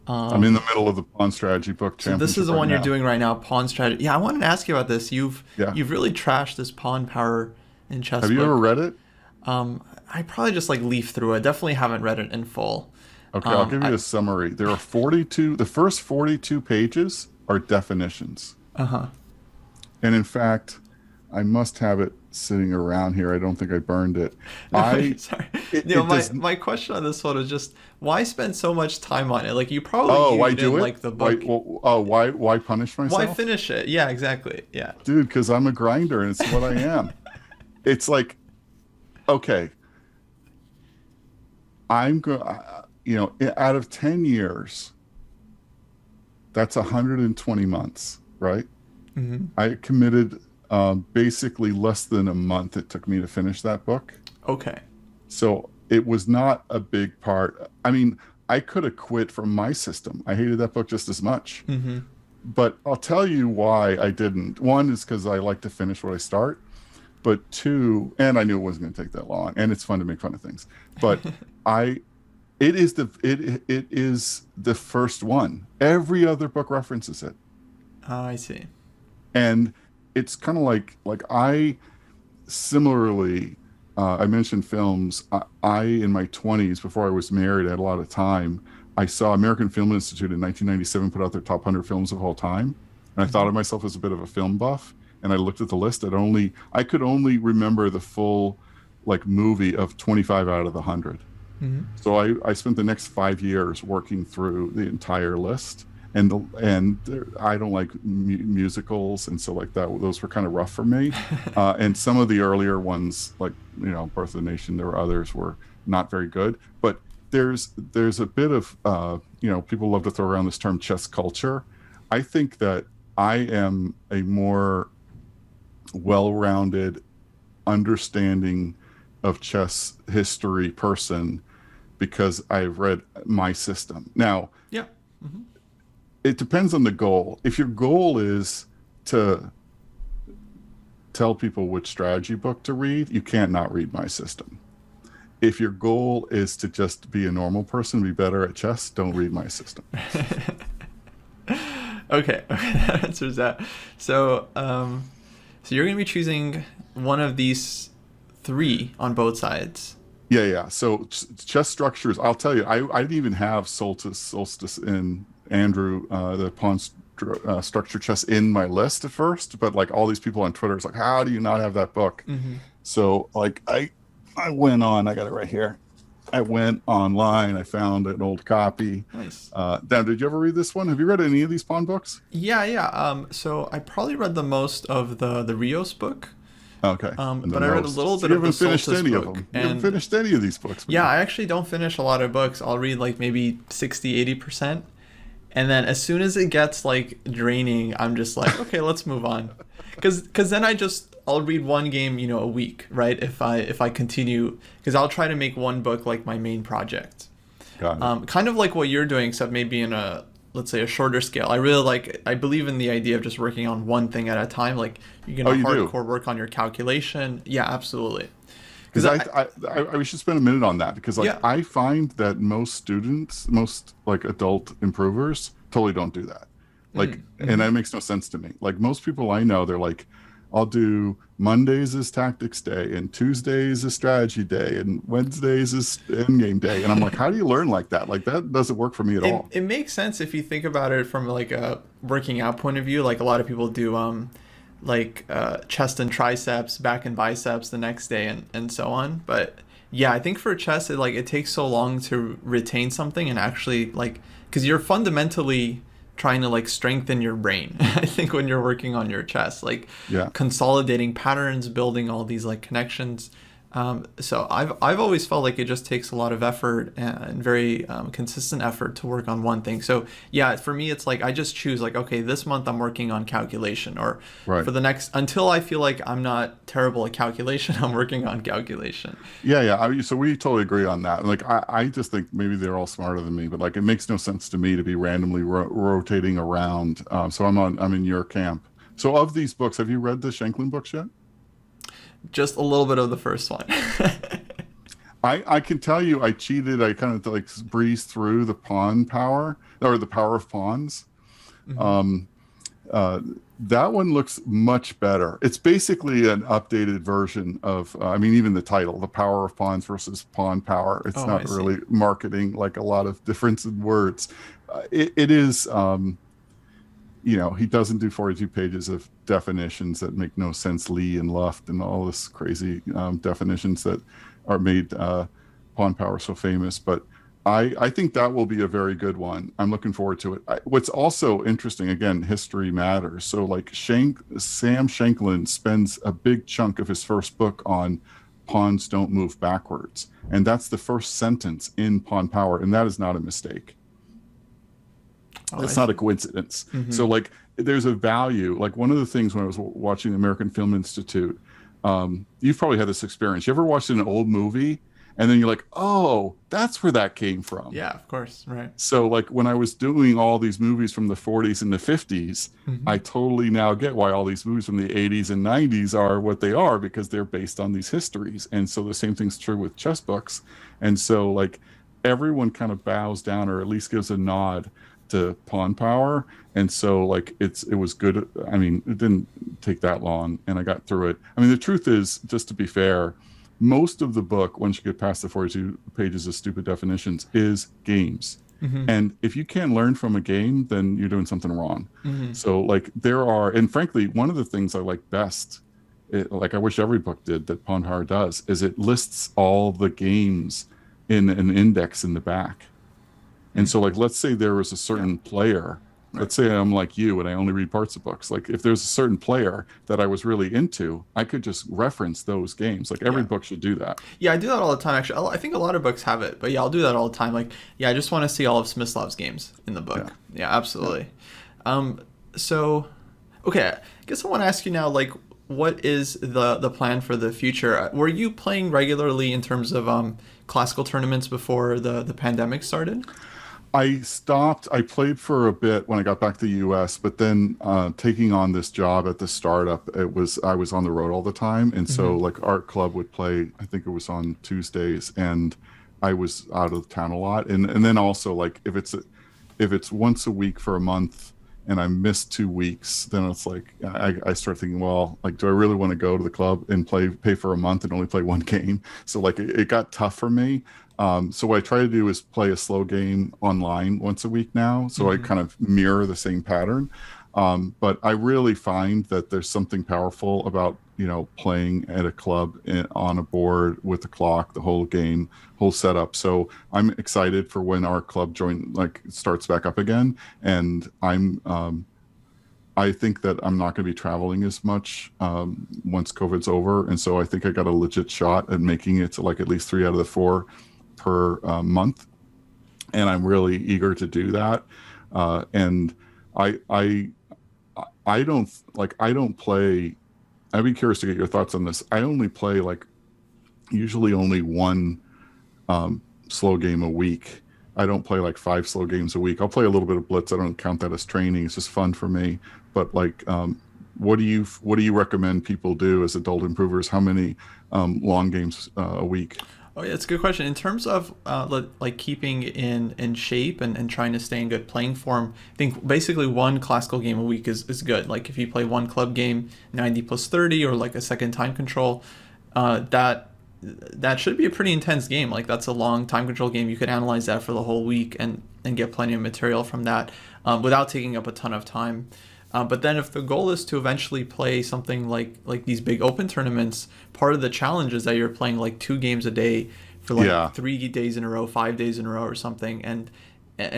I'm in the middle of the Pawn Strategy book championship. So this is the one you're doing right now, Pawn Strategy. Yeah, I wanted to ask you about this. You've really trashed this Pawn Power in Chess. Have you ever read it? I probably just like leaf through it. Definitely haven't read it in full. Okay, I'll give you a summary. There are 42. The first 42 pages are definitions. And in fact, I must have it sitting around here. I don't think I burned it. Sorry. My question on this one is just, why spend so much time on it? Like, you probably why do it? Like the book. Why punish myself? Why finish it? Yeah, exactly. Yeah. Dude, because I'm a grinder and it's what I am. It's like, okay, I'm going, out of 10 years, that's 120 months, right? I committed basically less than a month it took me to finish that book. Okay. So it was not a big part. I mean, I could have quit from my system. I hated that book just as much. But I'll tell you why I didn't. One is because I like to finish what I start. But two, and I knew it wasn't going to take that long. And it's fun to make fun of things. But it is the first one. Every other book references it. Oh, I see. And it's kind of like I similarly, I mentioned films. I in my 20s, before I was married, I had a lot of time. I saw American Film Institute in 1997 put out their top 100 films of all time, and I thought Hmm. of myself as a bit of a film buff. And I looked at the list. I could only remember the full like movie of 25 out of the 100. Hmm. So I spent the next 5 years working through the entire list. And I don't like musicals, and so like that, those were kind of rough for me. And some of the earlier ones, like Birth of the Nation, there were others were not very good. But there's a bit of people love to throw around this term chess culture. I think that I am a more well-rounded understanding of chess history person because I've read my system. Now, Yeah. Hmm. it depends on the goal. If your goal is to tell people which strategy book to read, you can't not read my system. If your goal is to just be a normal person, be better at chess, don't read my system. Okay, okay, that answers that. So, so you're gonna be choosing one of these three on both sides. Yeah, yeah. So chess structures, I'll tell you, I didn't even have Solstice and Andrew, the structure chess in my list at first, but like all these people on Twitter, it's like, how do you not have that book? Mm-hmm. So like I went on, I got it right here. I went online, I found an old copy. Nice. Dan, did you ever read this one? Have you read any of these pawn books? Yeah, yeah. So I probably read the most of the Rios book. Okay, and the But I read a most. little So bit you of the haven't finished Solstice any of book, them. You haven't and finished any of these books, yeah, man. I actually don't finish a lot of books. I'll read like maybe 60, 80%. And then as soon as it gets like draining, I'm just like, okay, let's move on. Cause then I'll read one game, a week, right? If I continue, because I'll try to make one book like my main project. Got it. Kind of like what you're doing, except maybe in a, let's say, a shorter scale. I believe in the idea of just working on one thing at a time. Like you're Oh, gonna you do? hardcore work on your calculation. Yeah, absolutely. Because Because we should spend a minute on that because like yeah. I find that most students, most like adult improvers, totally don't do that. Like, and Mm-hmm. that makes no sense to me. Like most people I know, they're like, I'll do Mondays is tactics day, and Tuesdays is strategy day, and Wednesdays is endgame day. And I'm like, how do you learn like that? Like that doesn't work for me at all. It makes sense if you think about it from like a working out point of view. Like a lot of people do like chest and triceps, back and biceps the next day and so on. But yeah, I think for chess it takes so long to retain something and actually like because you're fundamentally trying to like strengthen your brain. I think when you're working on your chess, like Yeah. consolidating patterns, building all these like connections. So I've always felt like it just takes a lot of effort and very consistent effort to work on one thing. So yeah, for me it's like I just choose like okay, this month I'm working on calculation, or Right. for the next until I feel like I'm not terrible at calculation, I'm working on calculation. Yeah, yeah. So we totally agree on that. Like, I just think maybe they're all smarter than me, but like, it makes no sense to me to be randomly rotating around. So I'm in your camp. So of these books, have you read the Shanklin books yet? Just a little bit of the first one. I can tell you, I cheated. I kind of like breezed through the pawn power or the power of pawns. Hmm. Um, uh, that one looks much better. It's basically an updated version of, I mean, even the title, The Power of Pawns versus Pawn Power. It's Oh, I not see. really marketing like a lot of difference in words. It is, he doesn't do 42 pages of definitions that make no sense, Lee and Luft, and all this crazy definitions that are made Pawn Power so famous. But I think that will be a very good one. I'm looking forward to it. What's also interesting, again, history matters. So like Sam Shanklin spends a big chunk of his first book on pawns don't move backwards. And that's the first sentence in Pawn Power. And that is not a mistake. Oh, I It's not a see. coincidence. Hmm. So like there's a value. Like one of the things when I was watching the American Film Institute, you've probably had this experience. You ever watched an old movie and then you're like, oh, that's where that came from. Yeah, of course, right. So like when I was doing all these movies from the 40s and the 50s, I Hmm. totally now get why all these movies from the 80s and 90s are what they are because they're based on these histories. And so the same thing's true with chess books. And so like everyone kind of bows down or at least gives a nod to pawn power. And so like it was good. I mean, it didn't take that long and I got through it. I mean, the truth is, just to be fair, most of the book, once you get past the 42 pages of stupid definitions, is games. Hmm. And if you can't learn from a game, then you're doing something wrong. Hmm. So like there are, and frankly, one of the things I like best, like I wish every book did that Pawn Power does, is it lists all the games in an index in the back. And so, like, let's say there was a Yeah. certain player. Right. Let's say I'm like you and I only read parts of books. Like, if there's a certain player that I was really into, I could just reference those games. Like, every Yeah. book should do that. Yeah, I do that all the time. Actually, I think a lot of books have it, but yeah, I'll do that all the time. Like, yeah, I just want to see all of Smyslav's games in the Yeah. book. Yeah, Yeah. absolutely. Um, so, okay, I guess I want to ask you now, like, what is the plan for the future? Were you playing regularly in terms of classical tournaments before the pandemic started? I stopped. I played for a bit when I got back to the US, but then taking on this job at the startup, I was on the road all the time. And so, Hmm. like, art club would play, I think it was on Tuesdays, and I was out of town a lot. And then also, like, if it's once a week for a month and I miss 2 weeks, then it's like I start thinking, well, like, do I really want to go to the club and pay for a month and only play one game? So like it got tough for me. So what I try to do is play a slow game online once a week now. So I Hmm. kind of mirror the same pattern. But I really find that there's something powerful about, playing at a club on a board with the clock, the whole game, whole setup. So I'm excited for when our club starts back up again. And I think that I'm not going to be traveling as much once COVID's over. And so I think I got a legit shot at making it to like at least 3 out of the 4 per month, and I'm really eager to do that. And I I I don't play. I'd be curious to get your thoughts on this. I only play like usually only one slow game a week. I don't play like 5 slow games a week. I'll play a little bit of blitz. I don't count that as training. It's just fun for me. But like, what do you recommend people do as adult improvers? How many long games a week? Oh, yeah, it's a good question. In terms of like keeping in shape and trying to stay in good playing form, I think basically one classical game a week is good. Like if you play one club game, 90 plus 30, or like a second time control, that should be a pretty intense game. Like that's a long time control game. You could analyze that for the whole week and get plenty of material from that without taking up a ton of time. But then, if the goal is to eventually play something like these big open tournaments, part of the challenge is that you're playing like 2 games a day for like Yeah, 3 days in a row, 5 days in a row, or something. And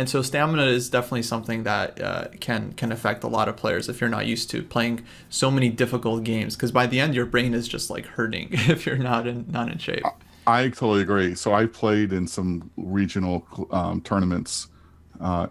so stamina is definitely something that can affect a lot of players if you're not used to playing so many difficult games. Because by the end, your brain is just like hurting if you're not in shape. I totally agree. So I played in some regional tournaments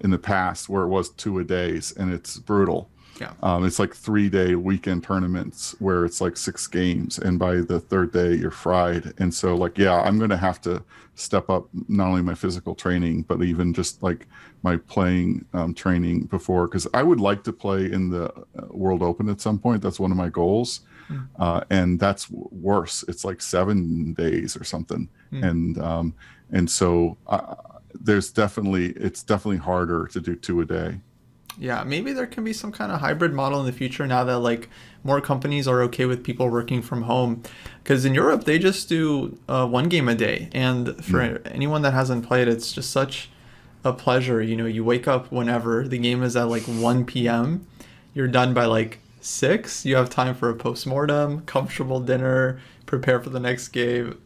in the past where it was 2 a days, and it's brutal. Yeah. It's like 3 day weekend tournaments where it's like 6 games, and by the third day you're fried. And so, like, yeah, I'm going to have to step up not only my physical training but even just like my playing training before, because I would like to play in the World Open at some point. That's one of my goals, and that's worse. It's like 7 days or something, Mm. and so it's definitely harder to do 2 a day. Yeah, maybe there can be some kind of hybrid model in the future now that like more companies are okay with people working from home. Because in Europe, they just do 1 game a day. And for Mm. anyone that hasn't played, it's just such a pleasure. You know, you wake up whenever the game is at like 1 p.m. You're done by like 6. You have time for a postmortem, comfortable dinner, prepare for the next game.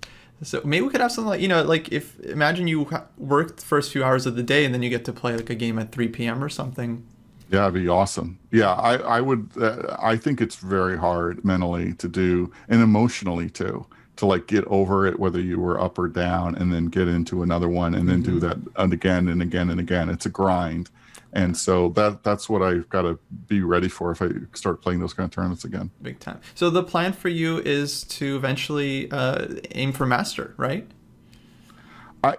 So maybe we could have something like, like if imagine you work the first few hours of the day and then you get to play like a game at 3 p.m. or something. Yeah, it'd be awesome. Yeah, I would. I think it's very hard mentally to do, and emotionally too, to like get over it, whether you were up or down, and then get into another one, and then do Hmm. that and again and again and again. It's a grind, and so that's what I've got to be ready for if I start playing those kind of tournaments again. Big time. So the plan for you is to eventually aim for master, right? I,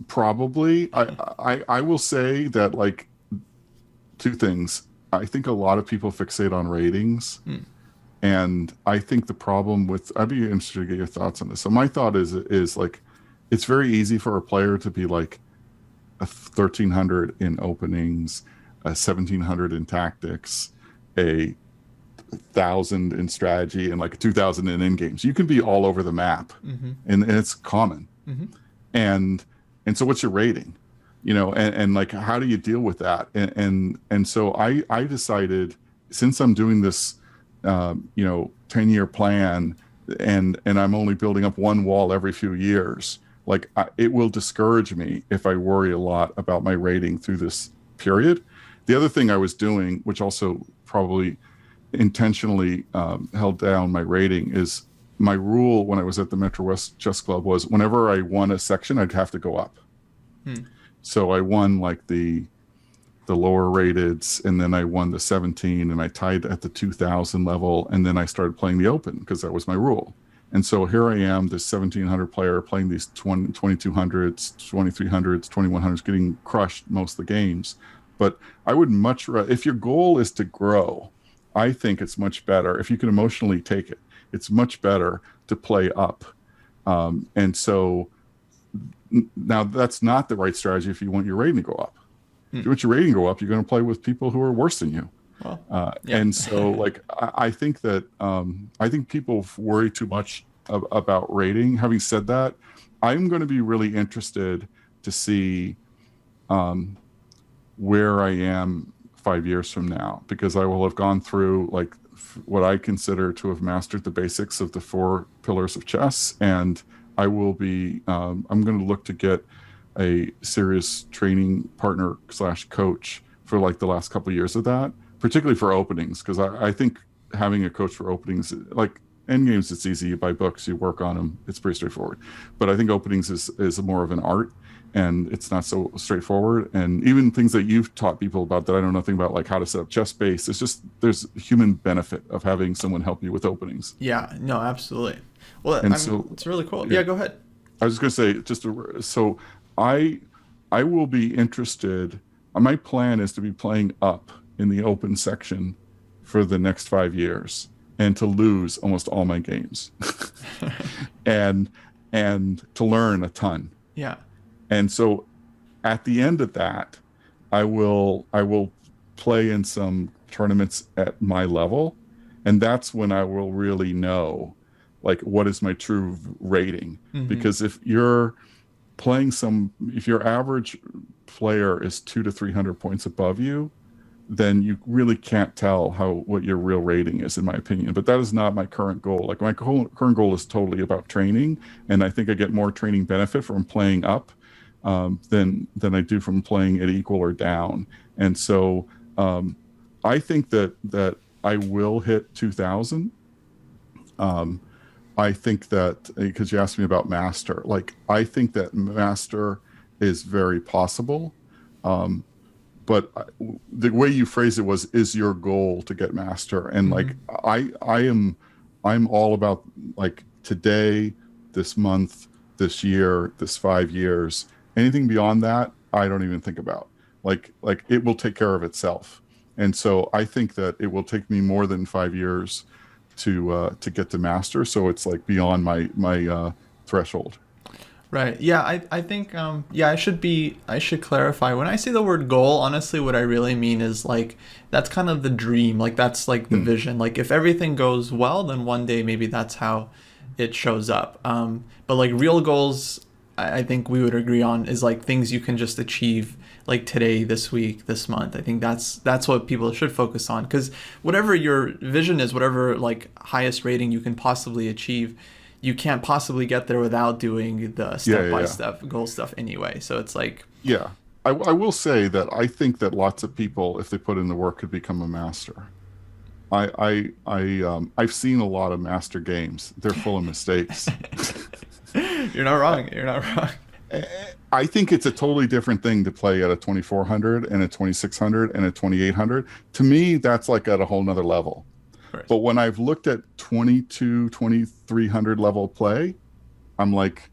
probably. I will say that like 2 things. I think a lot of people fixate on ratings. Mm. And I think the problem with, I'd be interested to get your thoughts on this. So my thought is like, it's very easy for a player to be like a 1300 in openings, a 1700 in tactics, a 1000 in strategy, and like a 2000 in end games. You can be all over the map, Mm-hmm. and it's common. Mm-hmm. And so what's your rating? And like how do you deal with that? And so I decided, since I'm doing this 10-year plan, and I'm only building up one wall every few years, like it will discourage me if I worry a lot about my rating through this period. The other thing I was doing, which also probably intentionally held down my rating, is my rule when I was at the Metro West Chess Club was whenever I won a section, I'd have to go up. Hmm. So I won like the lower rateds, and then I won the 17, and I tied at the 2000 level, and then I started playing the open because that was my rule. And so here I am, this 1700 player playing these 2200s, 2300s, 2100s, getting crushed most of the games. But I would much rather, if your goal is to grow, I think it's much better if you can emotionally take it. It's much better to play up. And so now that's not the right strategy if you want your rating to go up. If you want your rating to go up, you're going to play with people who are worse than you. Well, yeah. And so like, I think that, I think people worry too much about rating. Having said that, I'm going to be really interested to see where I am 5 years from now, because I will have gone through like what I consider to have mastered the basics of the 4 pillars of chess. And I will be, I'm going to look to get a serious training partner / coach for like the last couple of years of that, particularly for openings. Cause I think having a coach for openings, like end games, it's easy. You buy books, you work on them. It's pretty straightforward. But I think openings is more of an art, and it's not so straightforward. And even things that you've taught people about that I know nothing about, like how to set up chess base, it's just, there's human benefit of having someone help you with openings. Yeah, no, absolutely. Well, And so it's really cool. Yeah, go ahead. I was just going to say, so I will be interested. My plan is to be playing up in the open section for the next 5 years, and to lose almost all my games, and to learn a ton. Yeah. And so at the end of that, I will play in some tournaments at my level, and that's when I will really know like what is my true rating. Mm-hmm. Because if you're playing if your average player is 200 to 300 points above you, then you really can't tell what your real rating is, in my opinion. But that is not my current goal. Like my current goal is totally about training, and I think I get more training benefit from playing up than I do from playing at equal or down. And so I think that I will hit 2000. I think that, because you asked me about master, like I think that master is very possible. But the way you phrased it was, is your goal to get master? And like, I'm all about like today, this month, this year, this 5 years. Anything beyond that, I don't even think about. Like it will take care of itself. And so I think that it will take me more than 5 years to get to master. So it's like beyond my threshold. Right. Yeah, I think I should clarify. When I say the word goal, honestly what I really mean is like that's kind of the dream. Like that's like the vision. Like if everything goes well, then one day maybe that's how it shows up. But like real goals, I think we would agree on is like things you can just achieve like today, this week, this month. I think that's what people should focus on, because whatever your vision is, whatever like highest rating you can possibly achieve, you can't possibly get there without doing the step-by-step goal stuff anyway. So it's like... Yeah. I will say that I think that lots of people, if they put in the work, could become a master. I've seen a lot of master games. They're full of mistakes. You're not wrong. You're not wrong. I think it's a totally different thing to play at a 2400 and a 2600 and a 2800. To me, that's like at a whole nother level. But when I've looked at 2300 level play, I'm like,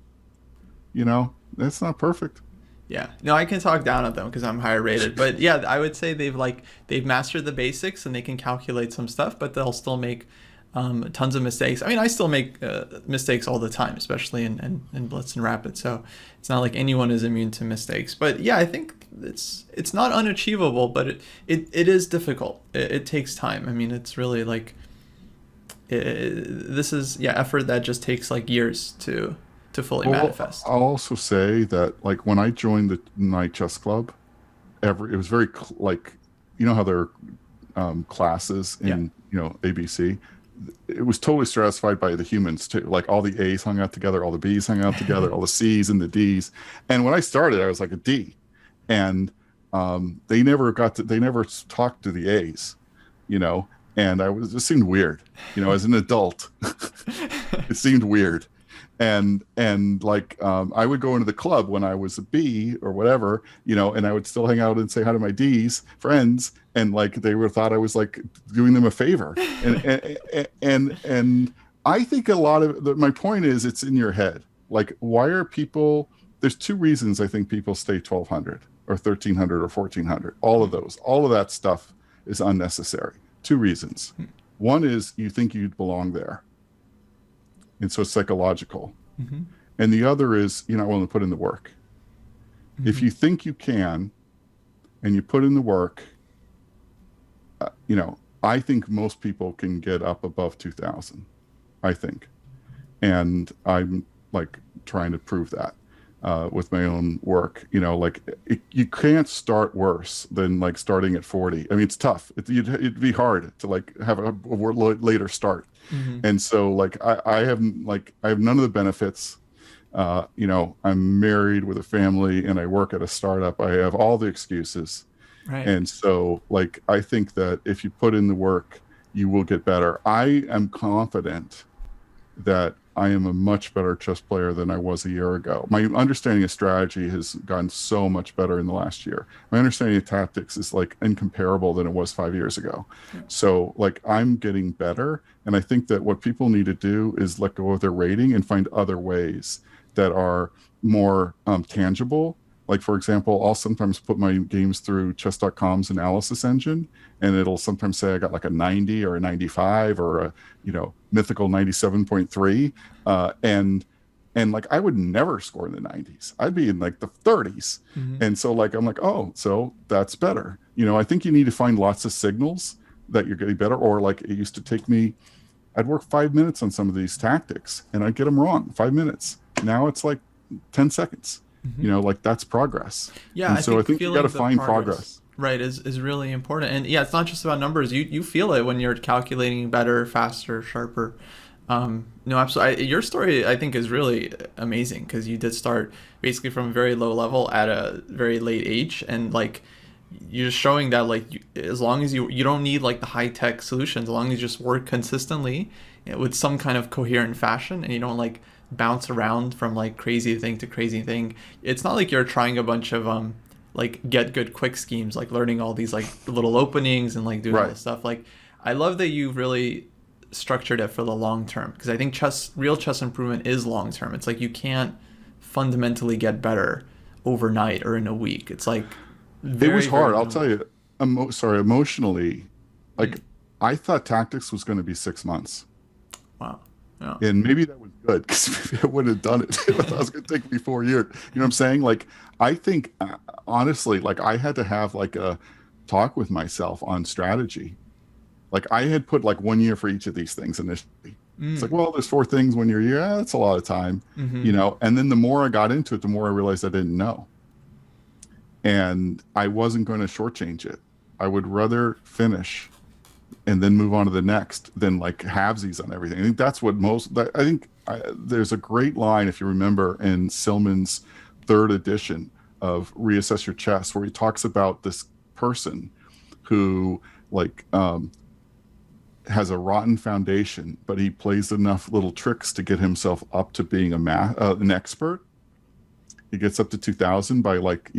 that's not perfect. Yeah. No, I can talk down at them because I'm higher rated. But yeah, I would say they've mastered the basics and they can calculate some stuff, but they'll still make tons of mistakes. I mean, I still make mistakes all the time, especially in Blitz and Rapid. So it's not like anyone is immune to mistakes. But yeah, I think it's not unachievable, but it is difficult. It takes time. I mean, it's really like this is effort that just takes like years to fully Well, manifest. I'll also say that like when I joined the night chess club, it was very like, you know how there are classes Yeah. in, ABC. It was totally stratified by the humans too. Like all the A's hung out together, all the B's hung out together, all the C's and the D's. And when I started, I was like a D, and they never talked to the A's, you know. And it seemed weird, as an adult. It seemed weird. And like I would go into the club when I was a B or whatever, and I would still hang out and say hi to my D's friends, and like they would thought I was like doing them a favor. And I think a lot of my point is it's in your head. Like, why are people? There's two reasons I think people stay 1200 or 1300 or 1400. All of that stuff is unnecessary. Two reasons. One is you think you'd belong there, and so it's psychological. Mm-hmm. And the other is you're not willing to put in the work. Mm-hmm. If you think you can and you put in the work, I think most people can get up above 2000, I think. And I'm like trying to prove that with my own work. You can't start worse than like starting at 40. I mean, it's tough. It'd be hard to like have a later start. Mm-hmm. And so like I have none of the benefits. I'm married with a family and I work at a startup. I have all the excuses. Right. And so like I think that if you put in the work, you will get better. I am confident that I am a much better chess player than I was a year ago. My understanding of strategy has gotten so much better in the last year. My understanding of tactics is like incomparable than it was 5 years ago. Yeah. So like I'm getting better. And I think that what people need to do is let go of their rating and find other ways that are more tangible. Like, for example, I'll sometimes put my games through chess.com's analysis engine, and it'll sometimes say I got like a 90 or a 95 or a, mythical 97.3. And like, I would never score in the 90s. I'd be in like the 30s. Mm-hmm. And so like, I'm like, oh, so that's better. I think you need to find lots of signals that you're getting better. Or like it used to take me, I'd work 5 minutes on some of these tactics and I'd get them wrong, 5 minutes. Now it's like 10 seconds. Mm-hmm. Like that's progress. Yeah. And so I think you got to find progress. Right. Is really important. And yeah, it's not just about numbers. You feel it when you're calculating better, faster, sharper. No, absolutely. Your story, I think, is really amazing because you did start basically from a very low level at a very late age. And like, you're showing that like, as long as you don't need like the high tech solutions, as long as you just work consistently with some kind of coherent fashion and you don't like bounce around from like crazy thing to crazy thing. It's not like you're trying a bunch of like get good quick schemes, like learning all these like little openings and like doing all this stuff. Like I love that you've really structured it for the long term, because I think real chess improvement is long term. It's like you can't fundamentally get better overnight or in a week. It's like it was hard. I'll tell you. Emotionally, like I thought tactics was going to be 6 months. Wow. Yeah. And maybe that was good because maybe I wouldn't have done it. I thought it was going to take me 4 years. You know what I'm saying? Like, I think, honestly, like I had to have like a talk with myself on strategy. Like I had put like 1 year for each of these things initially. It's like, well, there's 4 things 1 year. Yeah, that's a lot of time, And then the more I got into it, the more I realized I didn't know. And I wasn't going to shortchange it. I would rather finish and then move on to the next than like halvesies on everything. I think that's what there's a great line, if you remember, in Silman's 3rd edition of Reassess Your Chess, where he talks about this person who like has a rotten foundation, but he plays enough little tricks to get himself up to being an expert. He gets up to 2000 by like,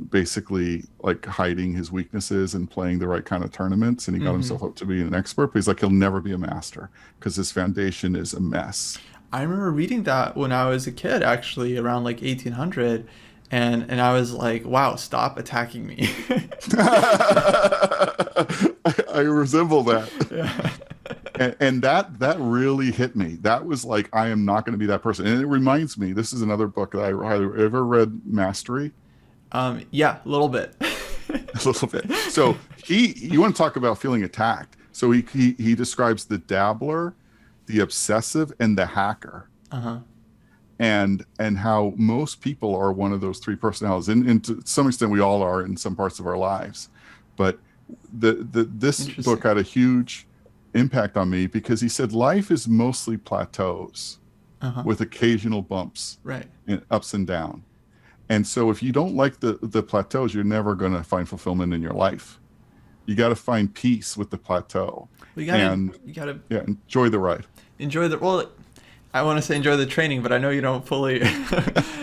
basically like hiding his weaknesses and playing the right kind of tournaments, and he got himself up to being an expert, but he's like, he'll never be a master because his foundation is a mess. I remember reading that when I was a kid, actually around like 1800, and I was like, wow, stop attacking me. I resemble that. Yeah. And that really hit me. That was like, I am not going to be that person. And it reminds me, this is another book that I highly ever read, Mastery. Yeah, a little bit. A little bit. So you want to talk about feeling attacked. So he describes the dabbler, the obsessive, and the hacker, Uh-huh. and how most people are one of those three personalities. And to some extent, we all are in some parts of our lives. But this book Interesting. had a huge impact on me because he said life is mostly plateaus Uh-huh. with occasional bumps Right. and ups and down. And so if you don't like the plateaus, you're never going to find fulfillment in your life. You got to find peace with the plateau We gotta and you gotta yeah, enjoy the ride. enjoy the well. I want to say enjoy the training, but I know you don't fully.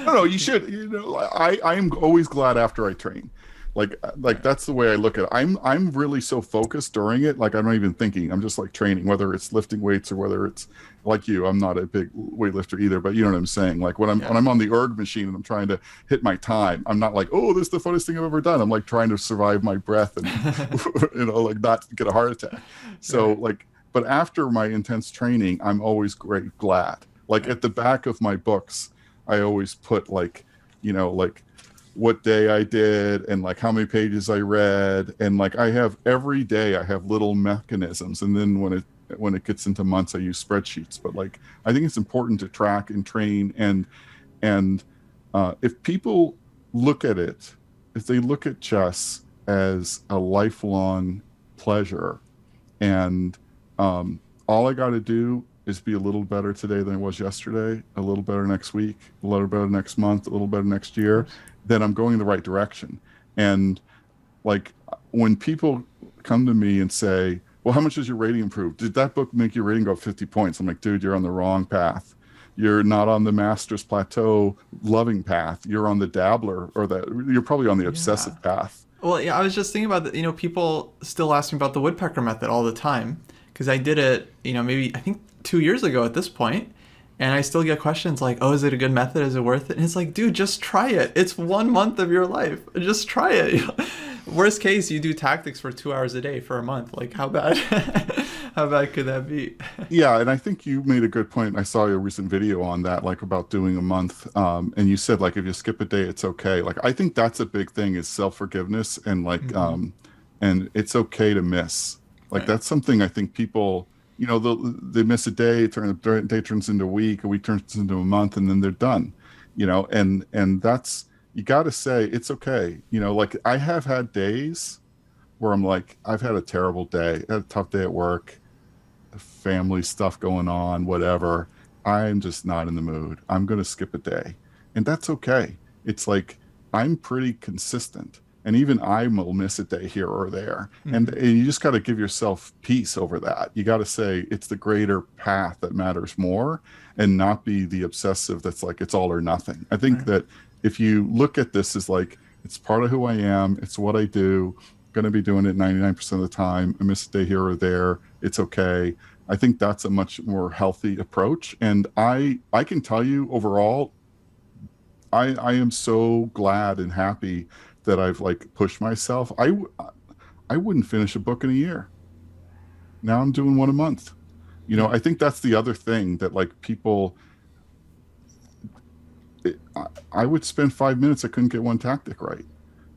No, no, you should. You know, I am always glad after I train. Like that's the way I look at it. I'm really so focused during it, like I'm not even thinking. I'm just like training, whether it's lifting weights or whether it's like you. I'm not a big weightlifter either, but you know what I'm saying. Like when Yeah. I'm on the erg machine and I'm trying to hit my time, I'm not like, oh, this is the funniest thing I've ever done. I'm like trying to survive my breath and like not get a heart attack. So Right. like, but after my intense training, I'm always glad. Like Right. at the back of my books, I always put like, like what day I did and like how many pages I read, and like I have every day I have little mechanisms, and then when it gets into months I use spreadsheets. But like I think it's important to track and train, and if people look at it, if they look at chess as a lifelong pleasure, and all I got to do is be a little better today than I was yesterday, a little better next week, a little better next month, a little better next Of year, course. then I'm going in the right direction. And like when people come to me and say, well, how much does your rating improve? Did that book make your rating go up 50 points? I'm like, dude, you're on the wrong path. You're not on the master's plateau loving path. You're on the dabbler, or you're probably on the Yeah. obsessive path. Well, yeah, I was just thinking about that. People still ask me about the woodpecker method all the time because I did it, maybe I think 2 years ago at this point, and I still get questions like, "Oh, is it a good method? Is it worth it?" And it's like, dude, just try it. It's 1 month of your life. Just try it. Worst case, you do tactics for 2 hours a day for a month. Like, how bad? How bad could that be? Yeah, and I think you made a good point. I saw your recent video on that, like about doing a month. And you said like if you skip a day, it's okay. Like I think that's a big thing is self-forgiveness, and like Hmm. and it's okay to miss. Like Right. that's something I think people, they miss a day, a day turns into a week turns into a month, and then they're done. And that's, you got to say it's okay. Like I have had days where I'm like, I've had a terrible day, I had a tough day at work, family stuff going on, whatever. I'm just not in the mood. I'm going to skip a day. And that's okay. It's like I'm pretty consistent. And even I will miss a day here or there. And you just got to give yourself peace over that. You got to say it's the greater path that matters more, and not be the obsessive that's like it's all or nothing. I think Right. that if you look at this as like it's part of who I am, it's what I do, going to be doing it 99% of the time. I miss a day here or there. It's okay. I think that's a much more healthy approach. And I can tell you overall, I am so glad and happy that I've like pushed myself. I wouldn't finish a book in a year. Now I'm doing one a month. Yeah. I think that's the other thing that like people, I would spend 5 minutes. I couldn't get one tactic right.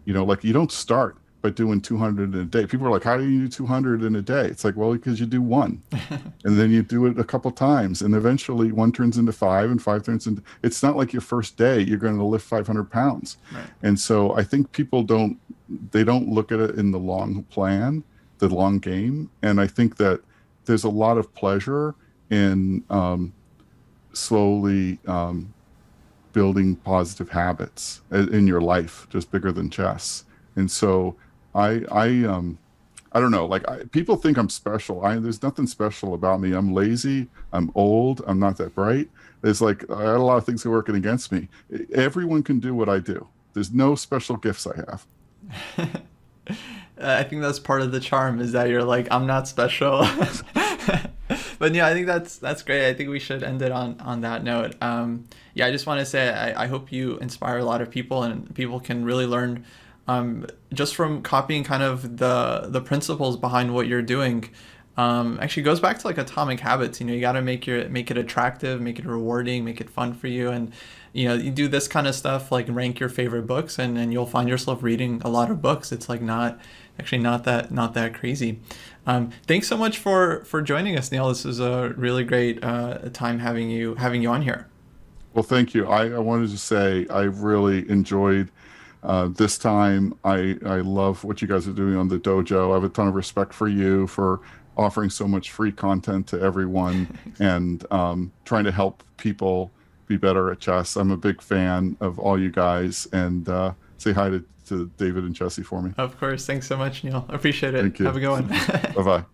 Like you don't start by doing 200 in a day. People are like, how do you do 200 in a day? It's like, well, because you do one, and then you do it a couple times, and eventually one turns into five, and five turns into, it's not like your first day you're going to lift 500 pounds. Right. And so I think people don't look at it in the long plan, the long game. And I think that there's a lot of pleasure in slowly building positive habits in your life, just bigger than chess. And so I don't know, like people think I'm special. There's nothing special about me. I'm lazy, I'm old, I'm not that bright. There's like I had a lot of things that are working against me. Everyone can do what I do. There's no special gifts I have. I think that's part of the charm is that you're like, I'm not special. But yeah, I think that's great. I think we should end it on that note. Yeah, I just want to say I hope you inspire a lot of people, and people can really learn just from copying kind of the principles behind what you're doing. actually goes back to like atomic habits. You got to make it attractive, make it rewarding, make it fun for you. And you do this kind of stuff, like rank your favorite books, and you'll find yourself reading a lot of books. It's like not that crazy. Thanks so much for joining us, Neal. This is a really great time having you on here. Well, thank you. I wanted to say I really enjoyed this time. I love what you guys are doing on the dojo. I have a ton of respect for you for offering so much free content to everyone and trying to help people be better at chess. I'm a big fan of all you guys, and say hi to David and Jesse for me. Of course. Thanks so much, Neal. Appreciate it. Thank you. Have a good one. Bye bye.